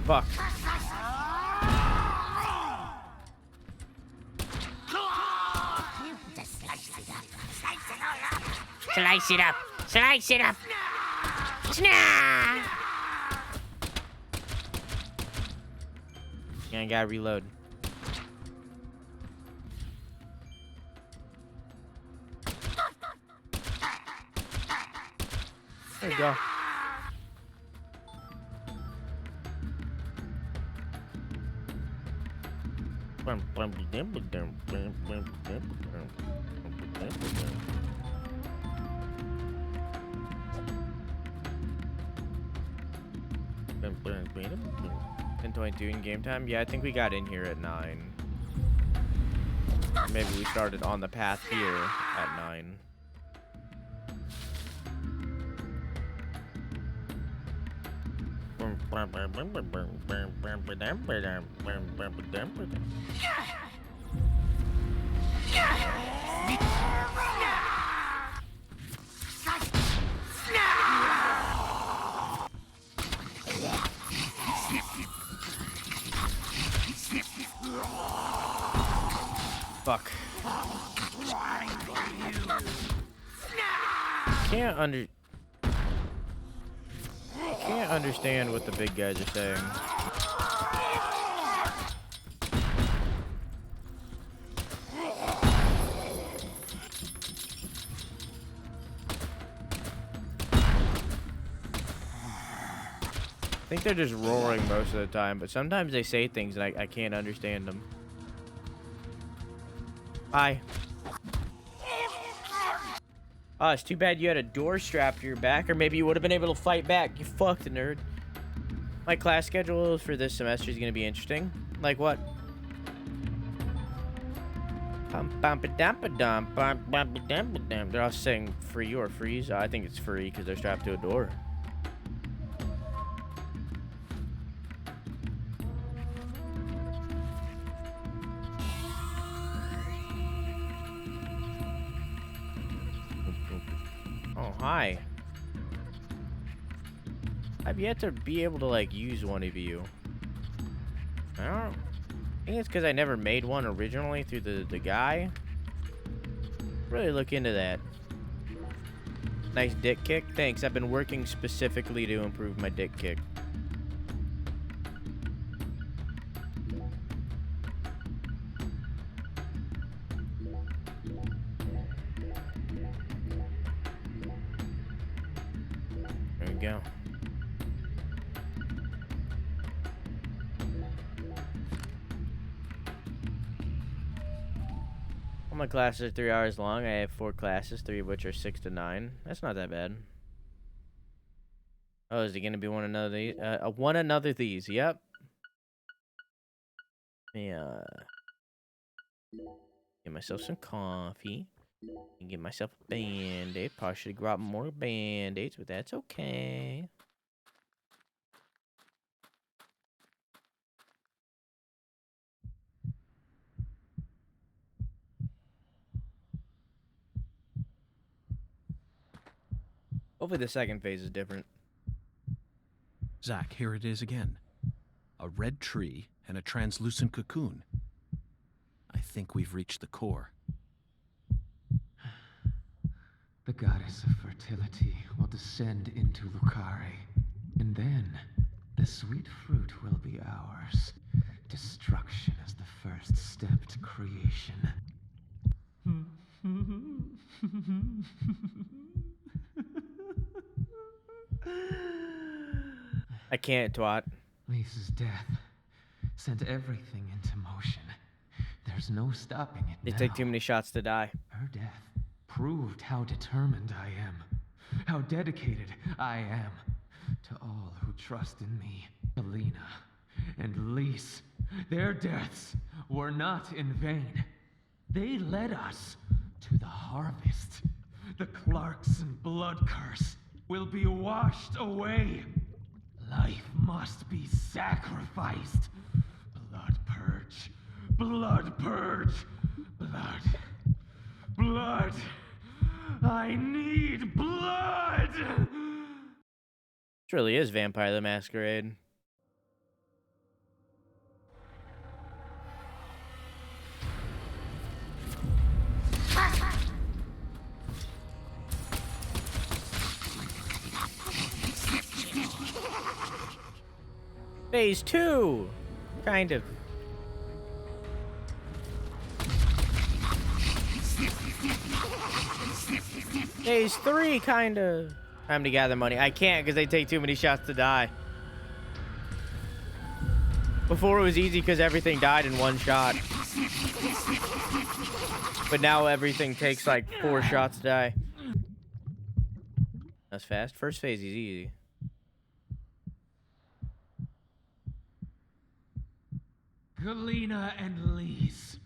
Fuck. Slice it up. Slice it up. Snap! Yeah, I gotta reload. There you go. And 22 in game time? Yeah, I think we got in here at 9. Maybe we started on the path here at 9. Fuck. I can't understand what the big guys are saying. I think they're just roaring most of the time, but sometimes they say things and I can't understand them. Hi. Oh, it's too bad you had a door strapped to your back, or maybe you would have been able to fight back. You fucked, nerd. My class schedule for this semester is going to be interesting. Like what? They're all saying free or freeze. I think it's free because they're strapped to a door. Oh, hi. I've yet to be able to, like, use one of you. I think it's because I never made one originally through the guy. Really look into that. Nice dick kick. Thanks. I've been working specifically to improve my dick kick. There we go. All my classes are 3 hours long. I have 4 classes, 3 of which are 6 to 9. That's not that bad. Oh, is it gonna be one another these? Yep. Yeah. Get myself some coffee and get myself a band-aid. Probably should grab more band-aids, but that's okay. Hopefully the second phase is different. Zach, here it is again. A red tree and a translucent cocoon. I think we've reached the core. The goddess of fertility will descend into Carré, and then the sweet fruit will be ours. Destruction is the first step to creation. I can't, twat. Lisa's death sent everything into motion. There's no stopping it They now. take too many shots to die. Her death proved how determined I am, how dedicated I am to all who trust in me. Helena and Lise, their deaths were not in vain. They led us to the harvest. The Clarkson blood curse will be washed away. Life must be sacrificed. Blood purge. Blood purge. Blood. Blood. I need blood! This really is Vampire the Masquerade. Phase 2! Kind of. Phase 3, kind of. Time to gather money. I can't because they take too many shots to die. Before it was easy because everything died in one shot. But now everything takes like 4 shots to die. That's fast. First phase is easy. Helena and Lise,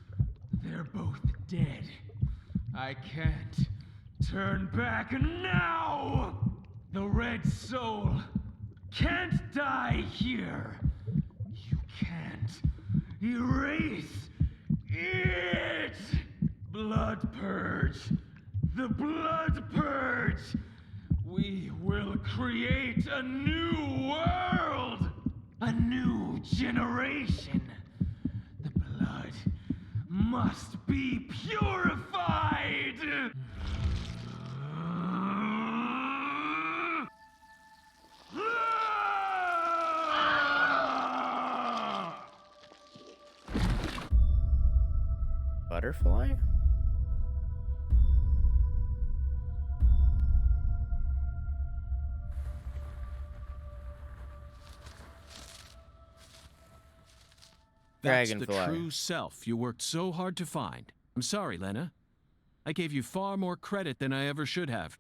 they're both dead. I can't turn back now! The Red Soul can't die here. You can't erase it! Blood Purge! The Blood Purge! We will create a new world! A new generation! The blood must be purified! Butterfly? That's the Dragonfly. true self you worked so hard to find. I'm sorry, Lena. I gave you far more credit than I ever should have.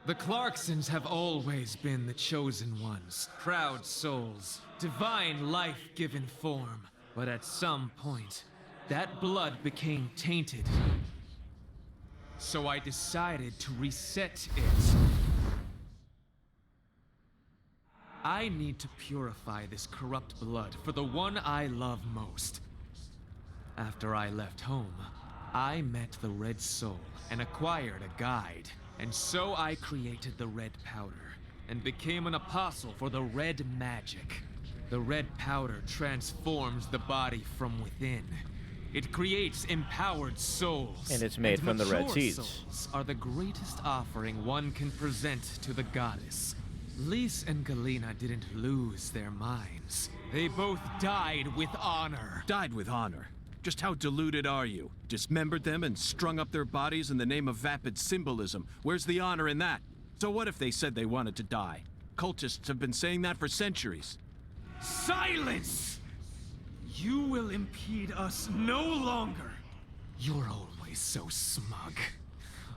The Clarksons have always been the chosen ones, proud souls, divine life-given form. But at some point, that blood became tainted. So I decided to reset it. I need to purify this corrupt blood for the one I love most. After I left home, I met the Red Soul and acquired a guide. And so I created the red powder and became an apostle for the red magic. The red powder transforms the body from within. It creates empowered souls. And it's made from the red mature seeds. Souls are the greatest offering one can present to the goddess. Lys and Galena didn't lose their minds. They both died with honor. Died with honor. Just how deluded are you? Dismembered them and strung up their bodies in the name of vapid symbolism. Where's the honor in that? So what if they said they wanted to die? Cultists have been saying that for centuries. Silence! You will impede us no longer. You're always so smug.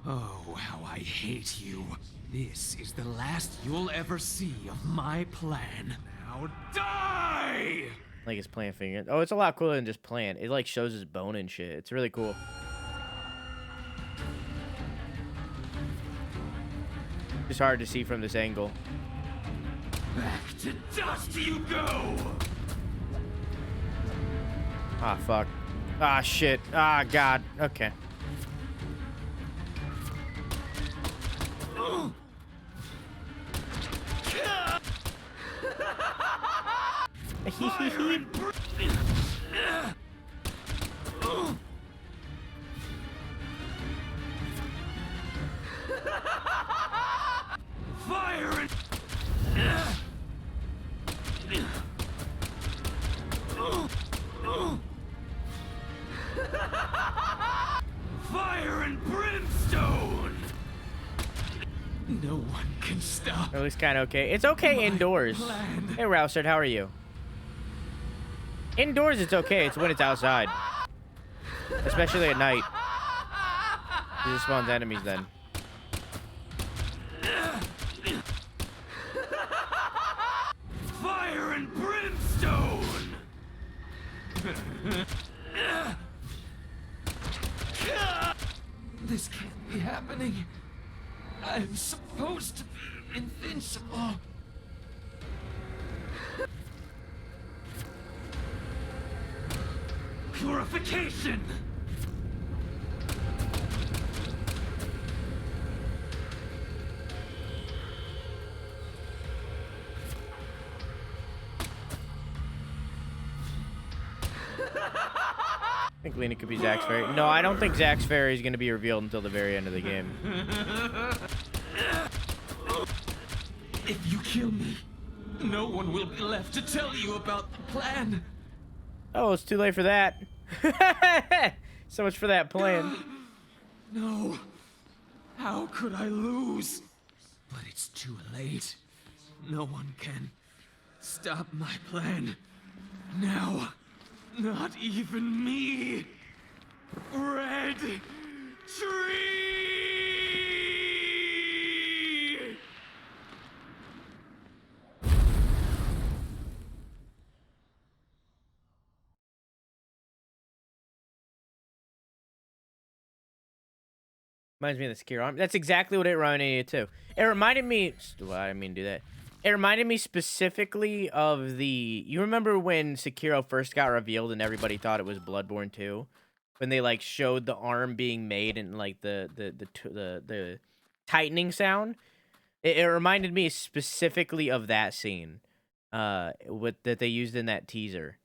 Oh, how I hate you. This is the last you'll ever see of my plan. Now die! Like his plant finger. Oh, it's a lot cooler than just plant. It like shows his bone and shit. It's really cool. It's hard to see from this angle. Back to dust you go! Ah, fuck. Ah, shit. Ah, God. Okay. Fire and... Fire and brimstone! No one can stop. It looks kind of okay. It's okay indoors. plan. Hey, Rousard, how are you? Indoors, it's okay. It's when it's outside. Especially at night. It just spawns enemies then. Fire and brimstone! This can't be happening. I'm supposed to be invincible. Purification! I think Lena could be Zack's fairy. No, I don't think Zack's fairy is going to be revealed until the very end of the game. If you kill me, no one will be left to tell you about the plan. Oh, it's too late for that. So much for that plan. No. How could I lose? But it's too late. No one can stop my plan. Now, not even me. Red Tree! Reminds me of the Secure Arm. That's exactly what it reminded me of too. It reminded me. Well, I didn't mean to do that. It reminded me specifically of the. You remember when Sekiro first got revealed and everybody thought it was Bloodborne 2, when they like showed the arm being made and like the tightening sound. It reminded me specifically of that scene, that they used in that teaser.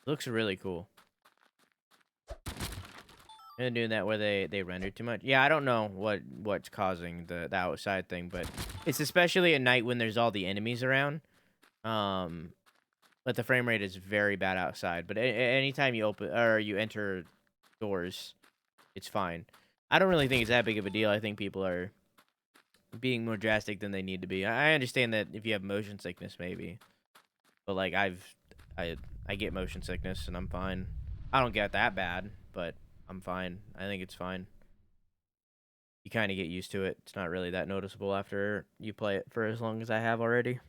Looks really cool. And doing that where they render too much. Yeah, I don't know what's causing the outside thing, but it's especially at night when there's all the enemies around. But the frame rate is very bad outside. But anytime you open or you enter doors, it's fine. I don't really think it's that big of a deal. I think people are being more drastic than they need to be. I understand that if you have motion sickness, maybe, but like I get motion sickness and I'm fine. I don't get that bad, but I'm fine. I think it's fine. You kind of get used to it. It's not really that noticeable after you play it for as long as I have already.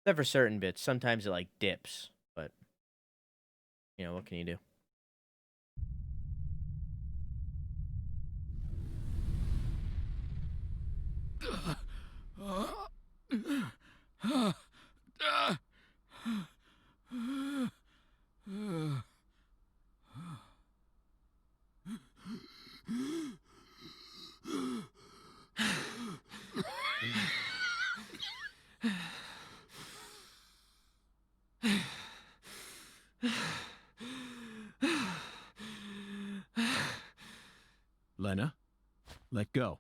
Except for certain bits. Sometimes it like dips, but you know, what can you do? Lena, let go.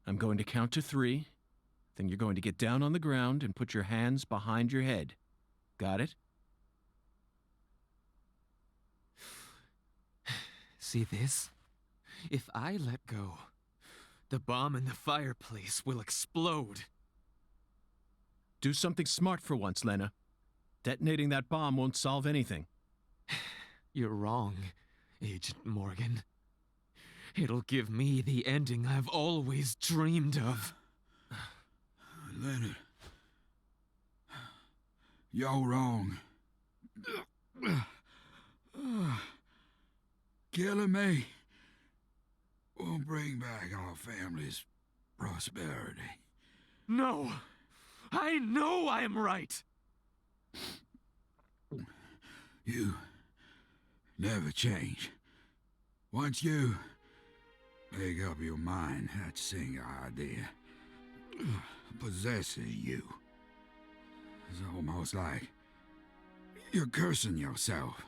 I'm going to count to 3. Then you're going to get down on the ground and put your hands behind your head. Got it? See this? If I let go, the bomb in the fireplace will explode. Do something smart for once, Lena. Detonating that bomb won't solve anything. You're wrong, Agent Morgan. It'll give me the ending I've always dreamed of. Leonard, you're wrong. Killing me will bring back our family's prosperity. No! I know I'm right! You never change. Once you make up your mind, that single idea possesses you. It's almost like you're cursing yourself.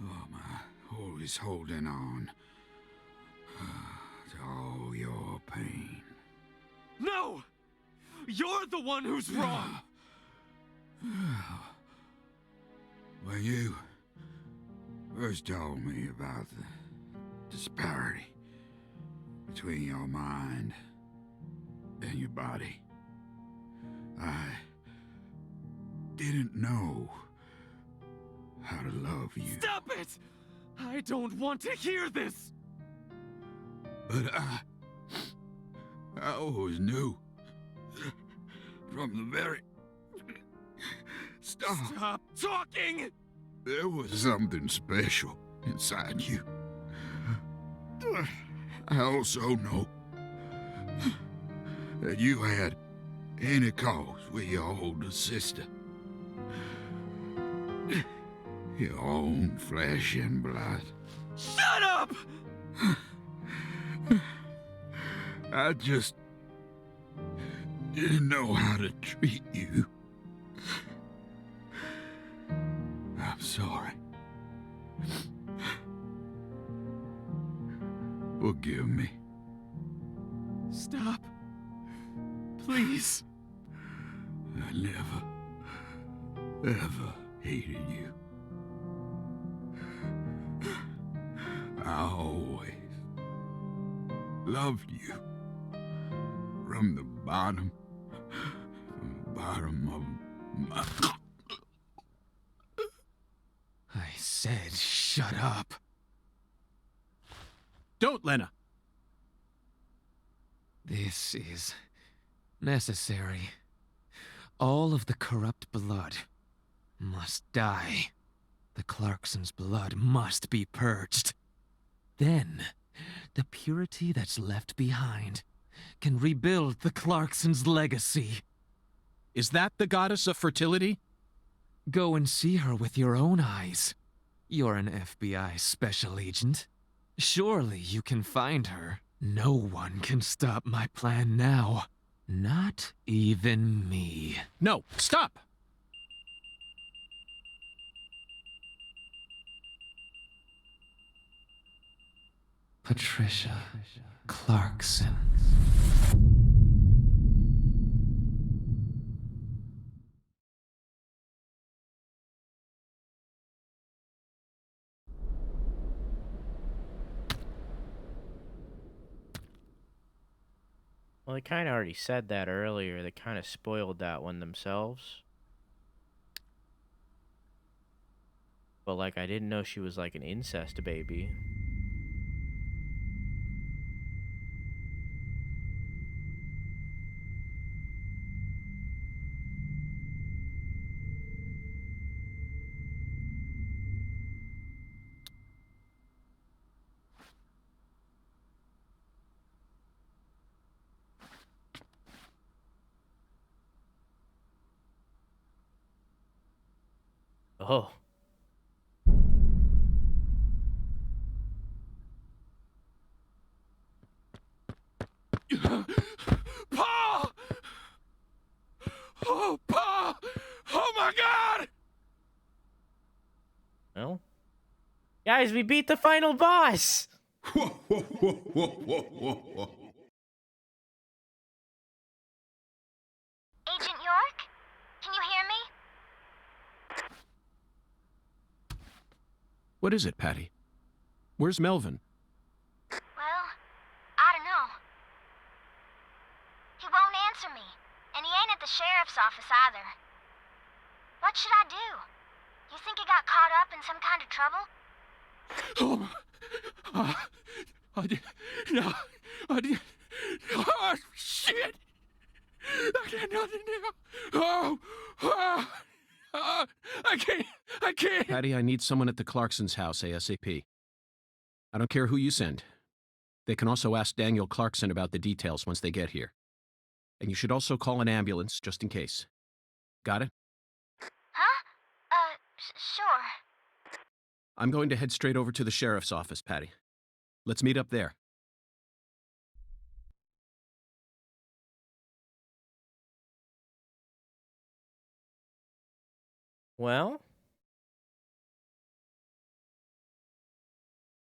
Oh, my, always holding on to all your pain. No! You're the one who's wrong! When you first told me about the disparity between your mind and your body, I didn't know how to love you. Stop it! I don't want to hear this! But I always knew from the very start. Stop talking! There was something special inside you. I also know that you had any cause with your older sister. Your own flesh and blood. Shut up! I just didn't know how to treat you. I'm sorry. Forgive me. Stop. Please. I never, ever hated you. I always loved you. From the bottom of my... I said shut up. Don't, Lena! This is necessary. All of the corrupt blood must die. The Clarksons' blood must be purged. Then, the purity that's left behind can rebuild the Clarksons' legacy. Is that the goddess of fertility? Go and see her with your own eyes. You're an FBI special agent. Surely you can find her. No one can stop my plan now. Not even me. No, stop! Patricia Clarkson. Well, they kind of already said that earlier. They kind of spoiled that one themselves. But, like, I didn't know she was, like, an incest baby. Oh. Pa! Oh, Pa! Oh my God! Guys, we beat the final boss! Whoa, whoa, whoa, whoa, whoa, whoa, whoa. Agent York? Can you hear me? What is it, Patty? Where's Melvin? Well, I don't know. He won't answer me, and he ain't at the sheriff's office either. What should I do? You think he got caught up in some kind of trouble? I did. No. I did. Oh, shit! I got nothing now. I can't. Patty, I need someone at the Clarkson's house ASAP. I don't care who you send. They can also ask Daniel Clarkson about the details once they get here. And you should also call an ambulance, just in case. Got it? Huh? Sure. I'm going to head straight over to the sheriff's office, Patty. Let's meet up there. Well,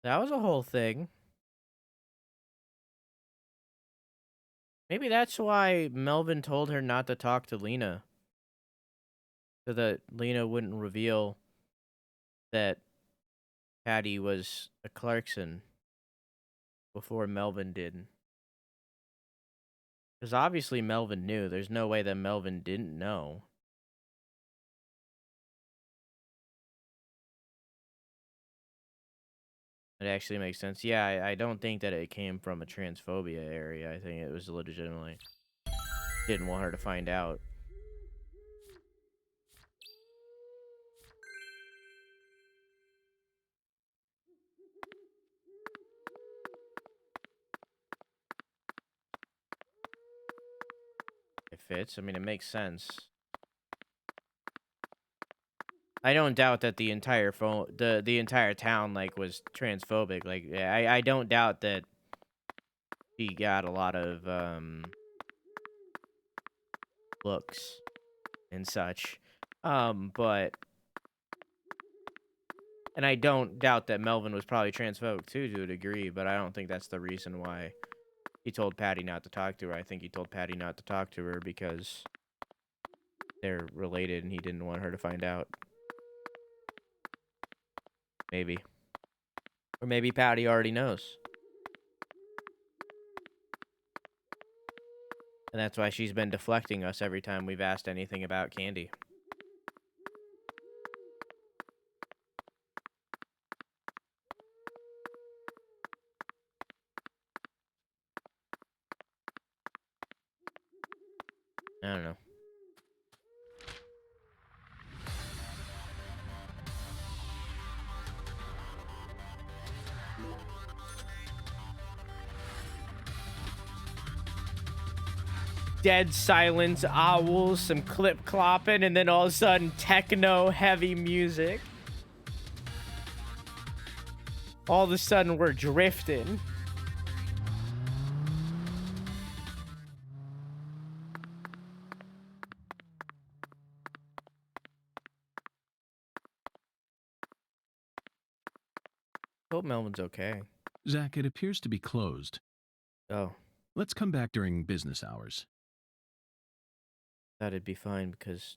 that was a whole thing. Maybe that's why Melvin told her not to talk to Lena. So that Lena wouldn't reveal that Patty was a Clarkson before Melvin did. Because obviously Melvin knew. There's no way that Melvin didn't know. It actually makes sense. Yeah, I don't think that it came from a transphobia area. I think it was legitimately didn't want her to find out. It fits. I mean, it makes sense. I don't doubt that the entire the entire town like was transphobic. Like I don't doubt that he got a lot of looks and such. But and I don't doubt that Melvin was probably transphobic too to a degree, but I don't think that's the reason why he told Patty not to talk to her. I think he told Patty not to talk to her because they're related and he didn't want her to find out. Maybe. Or maybe Patty already knows. And that's why she's been deflecting us every time we've asked anything about Candy. I don't know. Dead silence, owls, some clip clopping, and then all of a sudden techno heavy music. All of a sudden we're drifting. Hope Melvin's okay. Zach, it appears to be closed. Oh, Let's come back during business hours. that'd be fine because...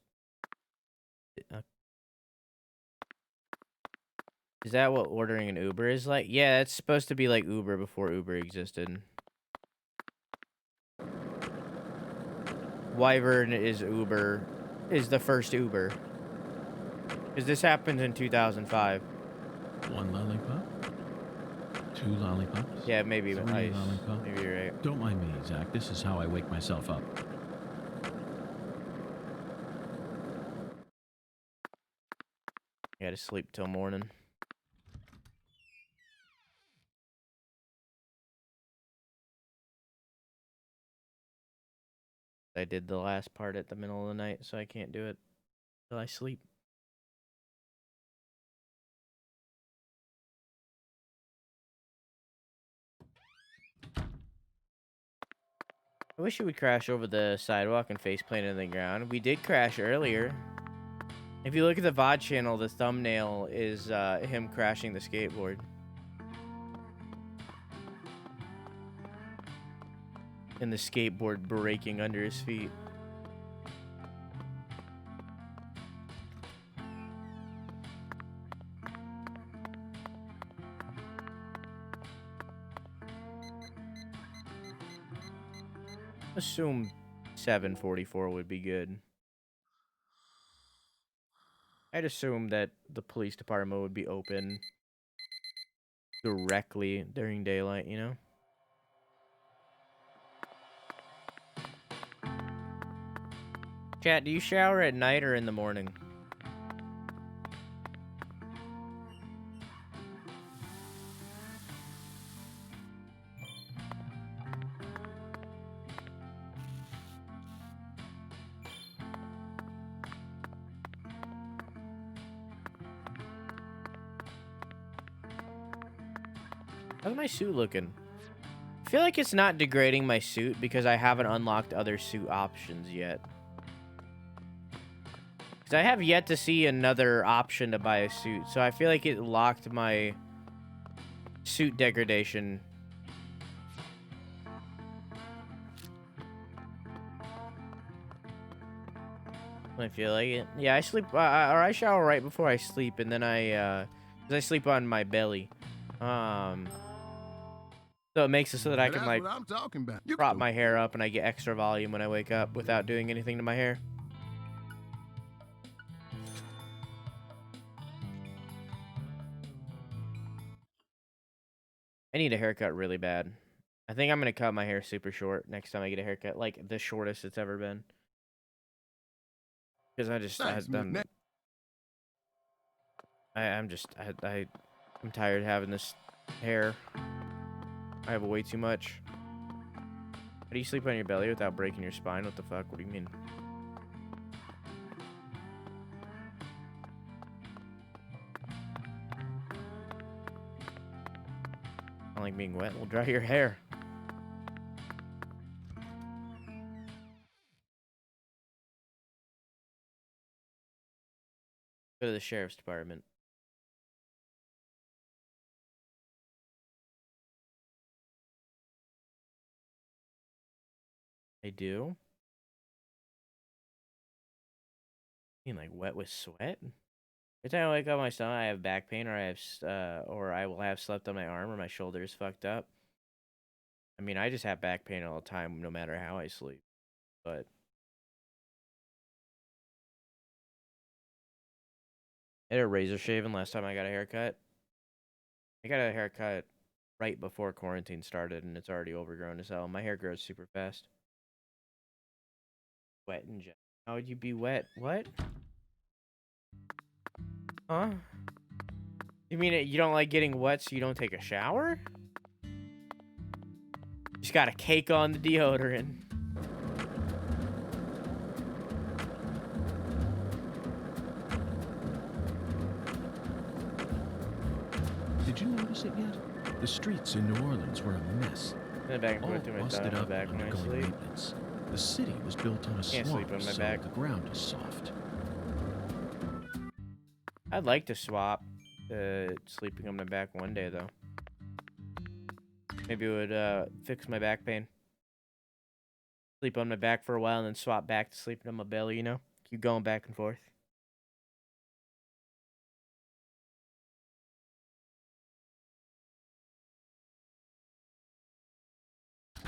Is that what ordering an Uber is like? Yeah, it's supposed to be like Uber before Uber existed. Wyvern is Uber, is the first Uber. Because this happened in 2005. 1 lollipop? 2 lollipops? Yeah, maybe 3 ice. lollipops? Maybe you're right. Don't mind me, Zach. This is how I wake myself up. You gotta sleep till morning. I did the last part at the middle of the night, so I can't do it till I sleep. I wish you would crash over the sidewalk and face plant in the ground. We did crash earlier. If you look at the VOD channel, the thumbnail is him crashing the skateboard. And the skateboard breaking under his feet. Assume 7:44 would be good. I'd assume that the police department would be open directly during daylight, you know? Chat, do you shower at night or in the morning? How's my suit looking? I feel like it's not degrading my suit because I haven't unlocked other suit options yet. Because I have yet to see another option to buy a suit, so I feel like it locked my suit degradation. I feel like it. Yeah, I sleep, or I shower right before I sleep, and then I sleep on my belly. So it makes it so that I can, like, what I'm talking about. prop my hair up and I get extra volume when I wake up without doing anything to my hair. I need a haircut really bad. I think I'm going to cut my hair super short next time I get a haircut. Like, the shortest it's ever been. Because Thanks, I'm tired of having this hair. I have way too much. How do you sleep on your belly without breaking your spine? What the fuck? What do you mean? I don't like being wet. Well, dry your hair. Go to the sheriff's department. I do? You mean like wet with sweat? Every time I wake up my stomach, I have back pain, or I will have slept on my arm, or my shoulder is fucked up. I mean, I just have back pain all the time, no matter how I sleep. But I had a razor shaving last time I got a haircut. I got a haircut right before quarantine started, and it's already overgrown as hell. My hair grows super fast. Wet in general. How would you be wet? What? Huh? You mean you don't like getting wet, so you don't take a shower? Just got a cake on the deodorant. Did you notice it yet? The streets in New Orleans were a mess. Back and All forth through my busted thumb, up back and when I undergoing sleep. maintenance. The city was built on a Can't swamp, sleep on my so back. the ground is soft. I'd like to swap sleeping on my back one day, though. Maybe it would fix my back pain. Sleep on my back for a while and then swap back to sleeping on my belly, you know? Keep going back and forth.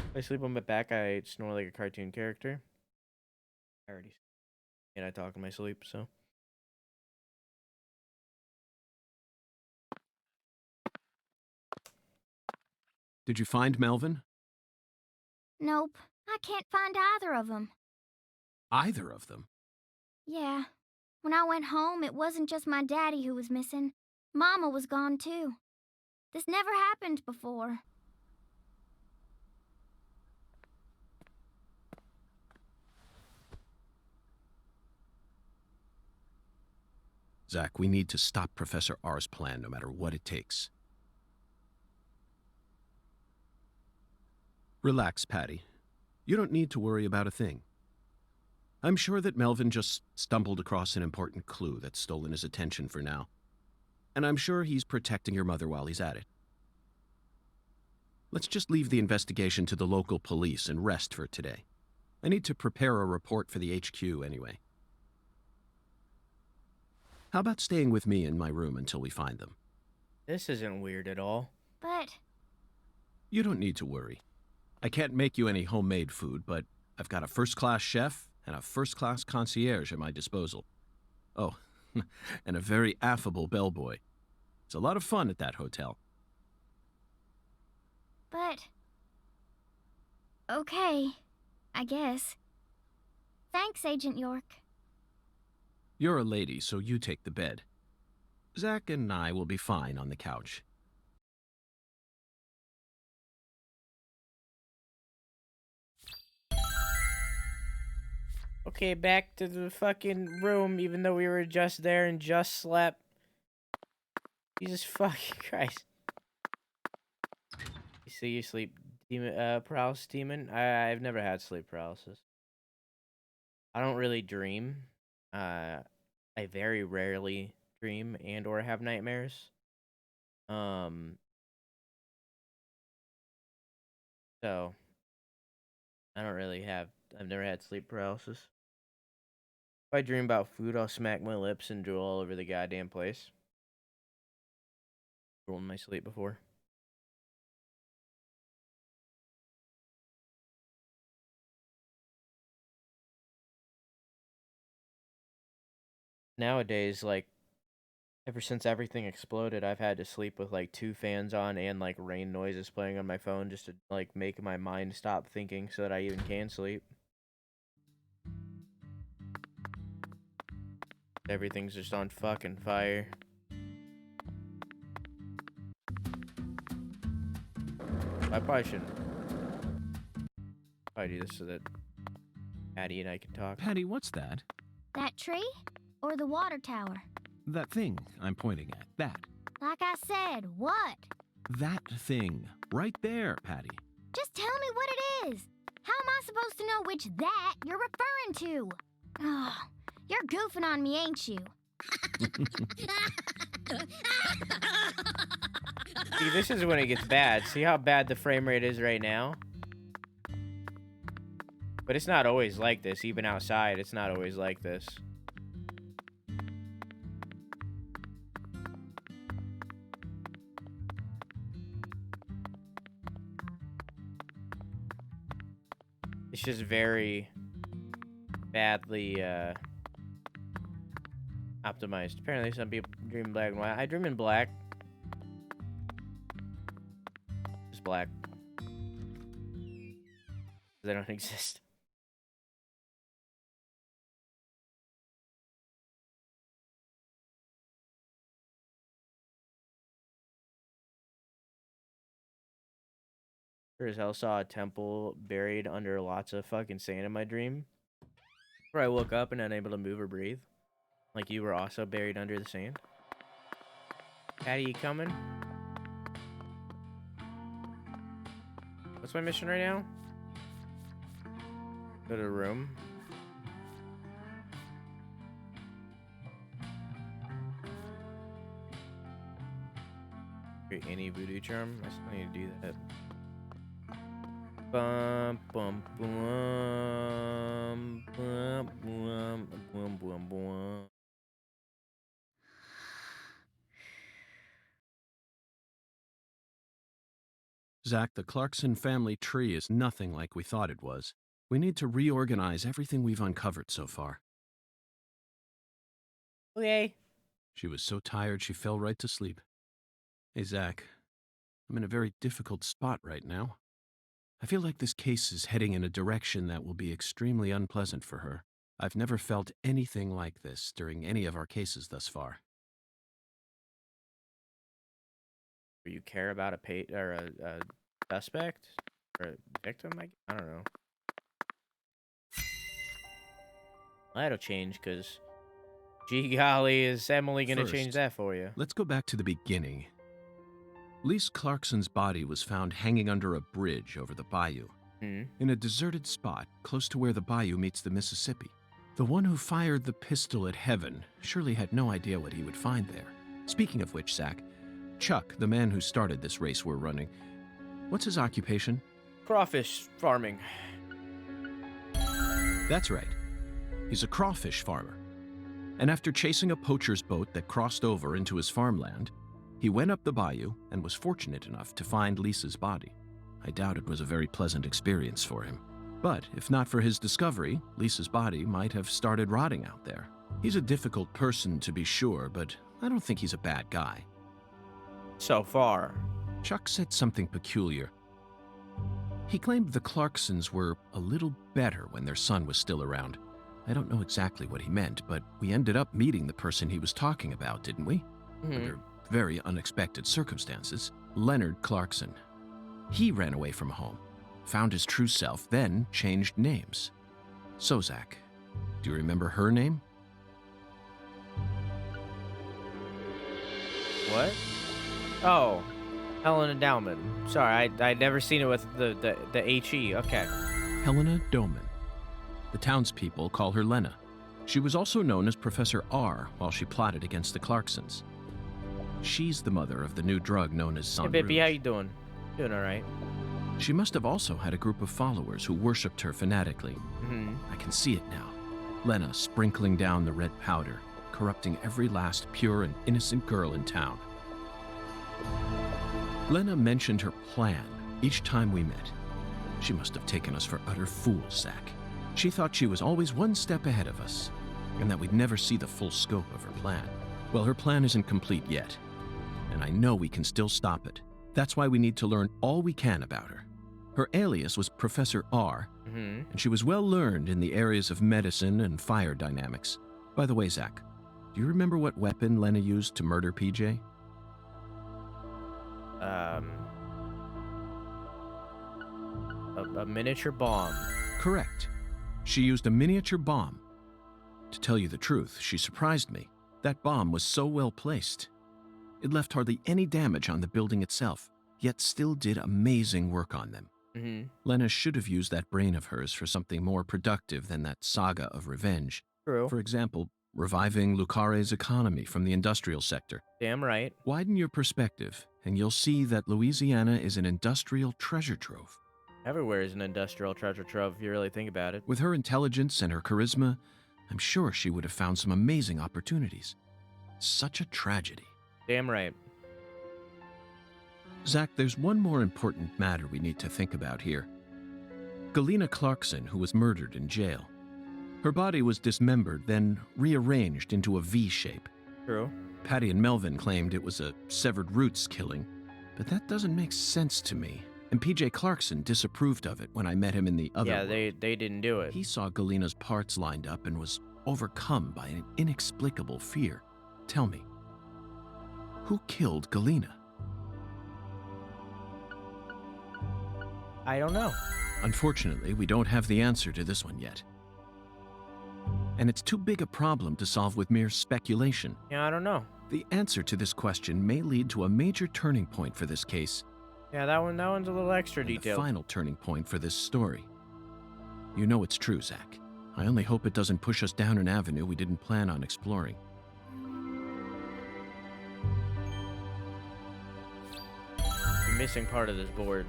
If I sleep on my back, I snore like a cartoon character. And I talk in my sleep, so. Did you find Melvin? Nope, I can't find either of them. Either of them? Yeah. When I went home, it wasn't just my daddy who was missing. Mama was gone too. This never happened before. Zach, we need to stop Professor R's plan no matter what it takes. Relax, Patty. You don't need to worry about a thing. I'm sure that Melvin just stumbled across an important clue that's stolen his attention for now. And I'm sure he's protecting your mother while he's at it. Let's just leave the investigation to the local police and rest for today. I need to prepare a report for the HQ anyway. How about staying with me in my room until we find them? This isn't weird at all. But You don't need to worry. I can't make you any homemade food, but I've got a first-class chef and a first-class concierge at my disposal. Oh, and a very affable bellboy. It's a lot of fun at that hotel. okay, I guess. Thanks, Agent York. You're a lady, so you take the bed. Zach and I will be fine on the couch. Okay, back to the fucking room, even though we were just there and just slept. Jesus fucking Christ. You see, you sleep paralysis demon? I've never had sleep paralysis. I don't really dream. I very rarely dream and or have nightmares. So I don't really have. I've never had sleep paralysis. If I dream about food, I'll smack my lips and drool all over the goddamn place. Drooled in my sleep before. Nowadays, like, ever since everything exploded, I've had to sleep with, like, 2 fans on and, like, rain noises playing on my phone just to, like, make my mind stop thinking so that I even can sleep. Everything's just on fucking fire. I probably shouldn't. Probably do this so that Patty and I can talk. Patty, what's that? That tree? Or the water tower? That thing I'm pointing at. That. Like I said, what? That thing. Right there, Patty. Just tell me what it is. How am I supposed to know which that you're referring to? Oh, you're goofing on me, ain't you? See, this is when it gets bad. See how bad the frame rate is right now? But it's not always like this. Even outside, it's not always like this. It's just very badly optimized. Apparently some people dream in black and white. I dream in black. Just black. They don't exist. Sure as hell saw a temple buried under lots of fucking sand in my dream. Where I woke up and unable to move or breathe. Like you were also buried under the sand. Patty, you coming? What's my mission right now? Go to the room. Create any voodoo charm. I still need to do that. Bum bum bum bum bum bum bum bum. Zach, the Clarkson family tree is nothing like we thought it was. We need to reorganize everything we've uncovered so far. Okay. She was so tired she fell right to sleep. Hey, Zach, I'm in a very difficult spot right now. I feel like this case is heading in a direction that will be extremely unpleasant for her. I've never felt anything like this during any of our cases thus far. Do you care about a suspect or a victim? I don't know. Well, that'll change because, gee golly, is Emily gonna change First, that for you? Let's go back to the beginning. Lise Clarkson's body was found hanging under a bridge over the bayou, Hmm. in a deserted spot close to where the bayou meets the Mississippi. The one who fired the pistol at Heaven surely had no idea what he would find there. Speaking of which, Zach, Chuck, the man who started this race we're running, what's his occupation? Crawfish farming. That's right. He's a crawfish farmer. And after chasing a poacher's boat that crossed over into his farmland, he went up the bayou and was fortunate enough to find Lisa's body. I doubt it was a very pleasant experience for him. But if not for his discovery, Lisa's body might have started rotting out there. He's a difficult person to be sure, but I don't think he's a bad guy. So far. Chuck said something peculiar. He claimed the Clarksons were a little better when their son was still around. I don't know exactly what he meant, but we ended up meeting the person he was talking about, didn't we? Under very unexpected circumstances. Leonard Clarkson. He ran away from home, found his true self, then changed names. So, Zach, do you remember her name? What? Oh, Helena Dowman. Sorry, I'd never seen it with the HE. Okay. Helena Doman. The townspeople call her Lena. She was also known as Professor R while she plotted against the Clarksons. She's the mother of the new drug known as Hey, Sun baby, Rouge. how you doing? Doing all right. She must have also had a group of followers who worshipped her fanatically. I can see it now. Lena sprinkling down the red powder, corrupting every last pure and innocent girl in town. Lena mentioned her plan each time we met. She must have taken us for utter fools, Zach. She thought she was always one step ahead of us, and that we'd never see the full scope of her plan. Well, her plan isn't complete yet, and I know we can still stop it. That's why we need to learn all we can about her. Her alias was Professor R, and she was well learned in the areas of medicine and fire dynamics. By the way, Zach, do you remember what weapon Lena used to murder PJ? A miniature bomb. Correct. She used a miniature bomb. To tell you the truth, she surprised me. That bomb was so well placed. It left hardly any damage on the building itself, yet still did amazing work on them. Lena should have used that brain of hers for something more productive than that saga of revenge. True. For example, reviving Lucare's economy from the industrial sector. Damn right. Widen your perspective, and you'll see that Louisiana is an industrial treasure trove. Everywhere is an industrial treasure trove if you really think about it. With her intelligence and her charisma, I'm sure she would have found some amazing opportunities. Such a tragedy. Damn right. Zach, there's one more important matter we need to think about here. Galena Clarkson, who was murdered in jail. Her body was dismembered, then rearranged into a V shape. True. Patty and Melvin claimed it was a severed roots killing, but that doesn't make sense to me. And PJ Clarkson disapproved of it when I met him in the other world. they didn't do it. He saw Galena's parts lined up and was overcome by an inexplicable fear. Tell me, who killed Galena? I don't know. Unfortunately, we don't have the answer to this one yet. And it's too big a problem to solve with mere speculation. Yeah, I don't know. The answer to this question may lead to a major turning point for this case. Yeah, that one's a little extra And the detailed. final turning point for this story. You know it's true, Zach. I only hope it doesn't push us down an avenue we didn't plan on exploring. You're missing part of this board.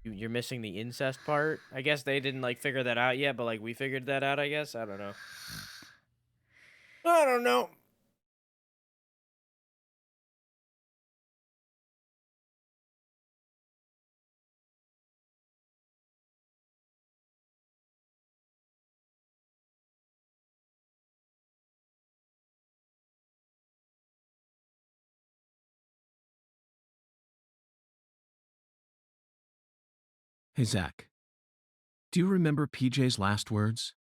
You're missing the incest part. I guess they didn't figure that out yet, but we figured that out, I guess. I don't know. I don't know. Hey, Zach. Do you remember PJ's last words?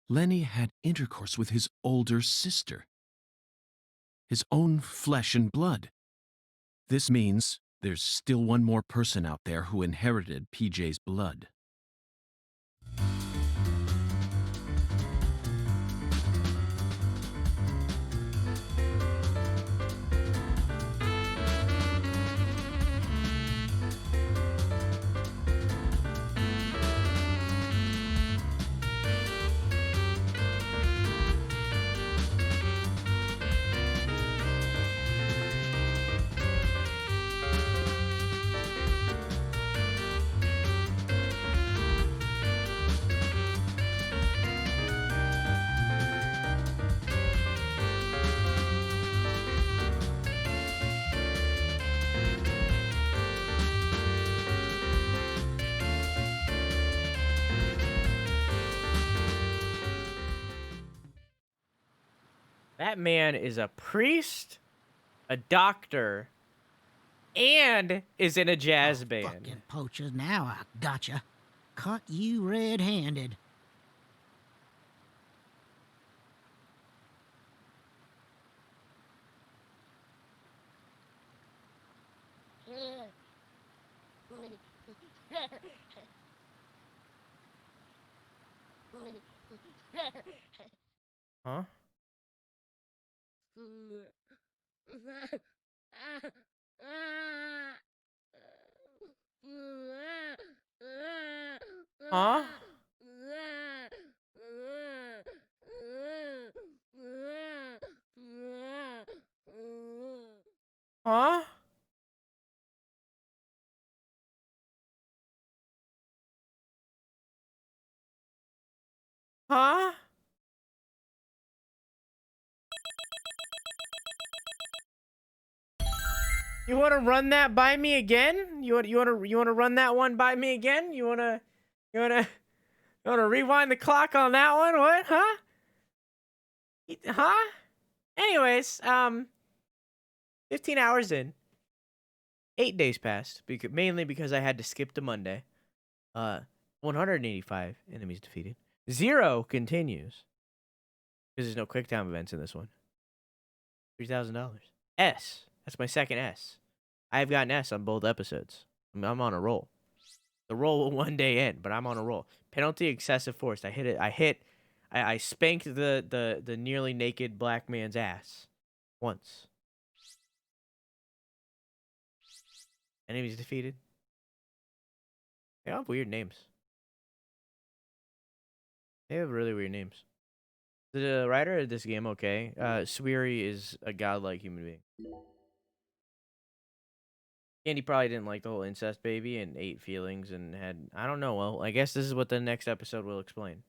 Lenny had intercourse with his older sister. His own flesh and blood. This means there's still one more person out there who inherited PJ's blood. That man is a priest, a doctor, and is in a jazz band. Fucking poachers, now I gotcha. Caught you red-handed. Huh? Huh? Huh? Huh? You want to run that by me again? You want to run that one by me again? You want to rewind the clock on that one? What? Huh? Huh? Anyways, 15 hours in. 8 days passed, mainly because I had to skip to Monday. 185 enemies defeated. 0 continues. Because there's no quick time events in this one. $3,000. S. That's my second S. I have gotten S on both episodes. I'm on a roll. The roll will one day end, but I'm on a roll. Penalty excessive force. I spanked the nearly naked black man's ass once. Enemies defeated. They all have weird names. They have really weird names. The writer of this game, okay. Sweary is a godlike human being. And he probably didn't like the whole incest baby and ate feelings and had, I don't know. Well, I guess this is what the next episode will explain.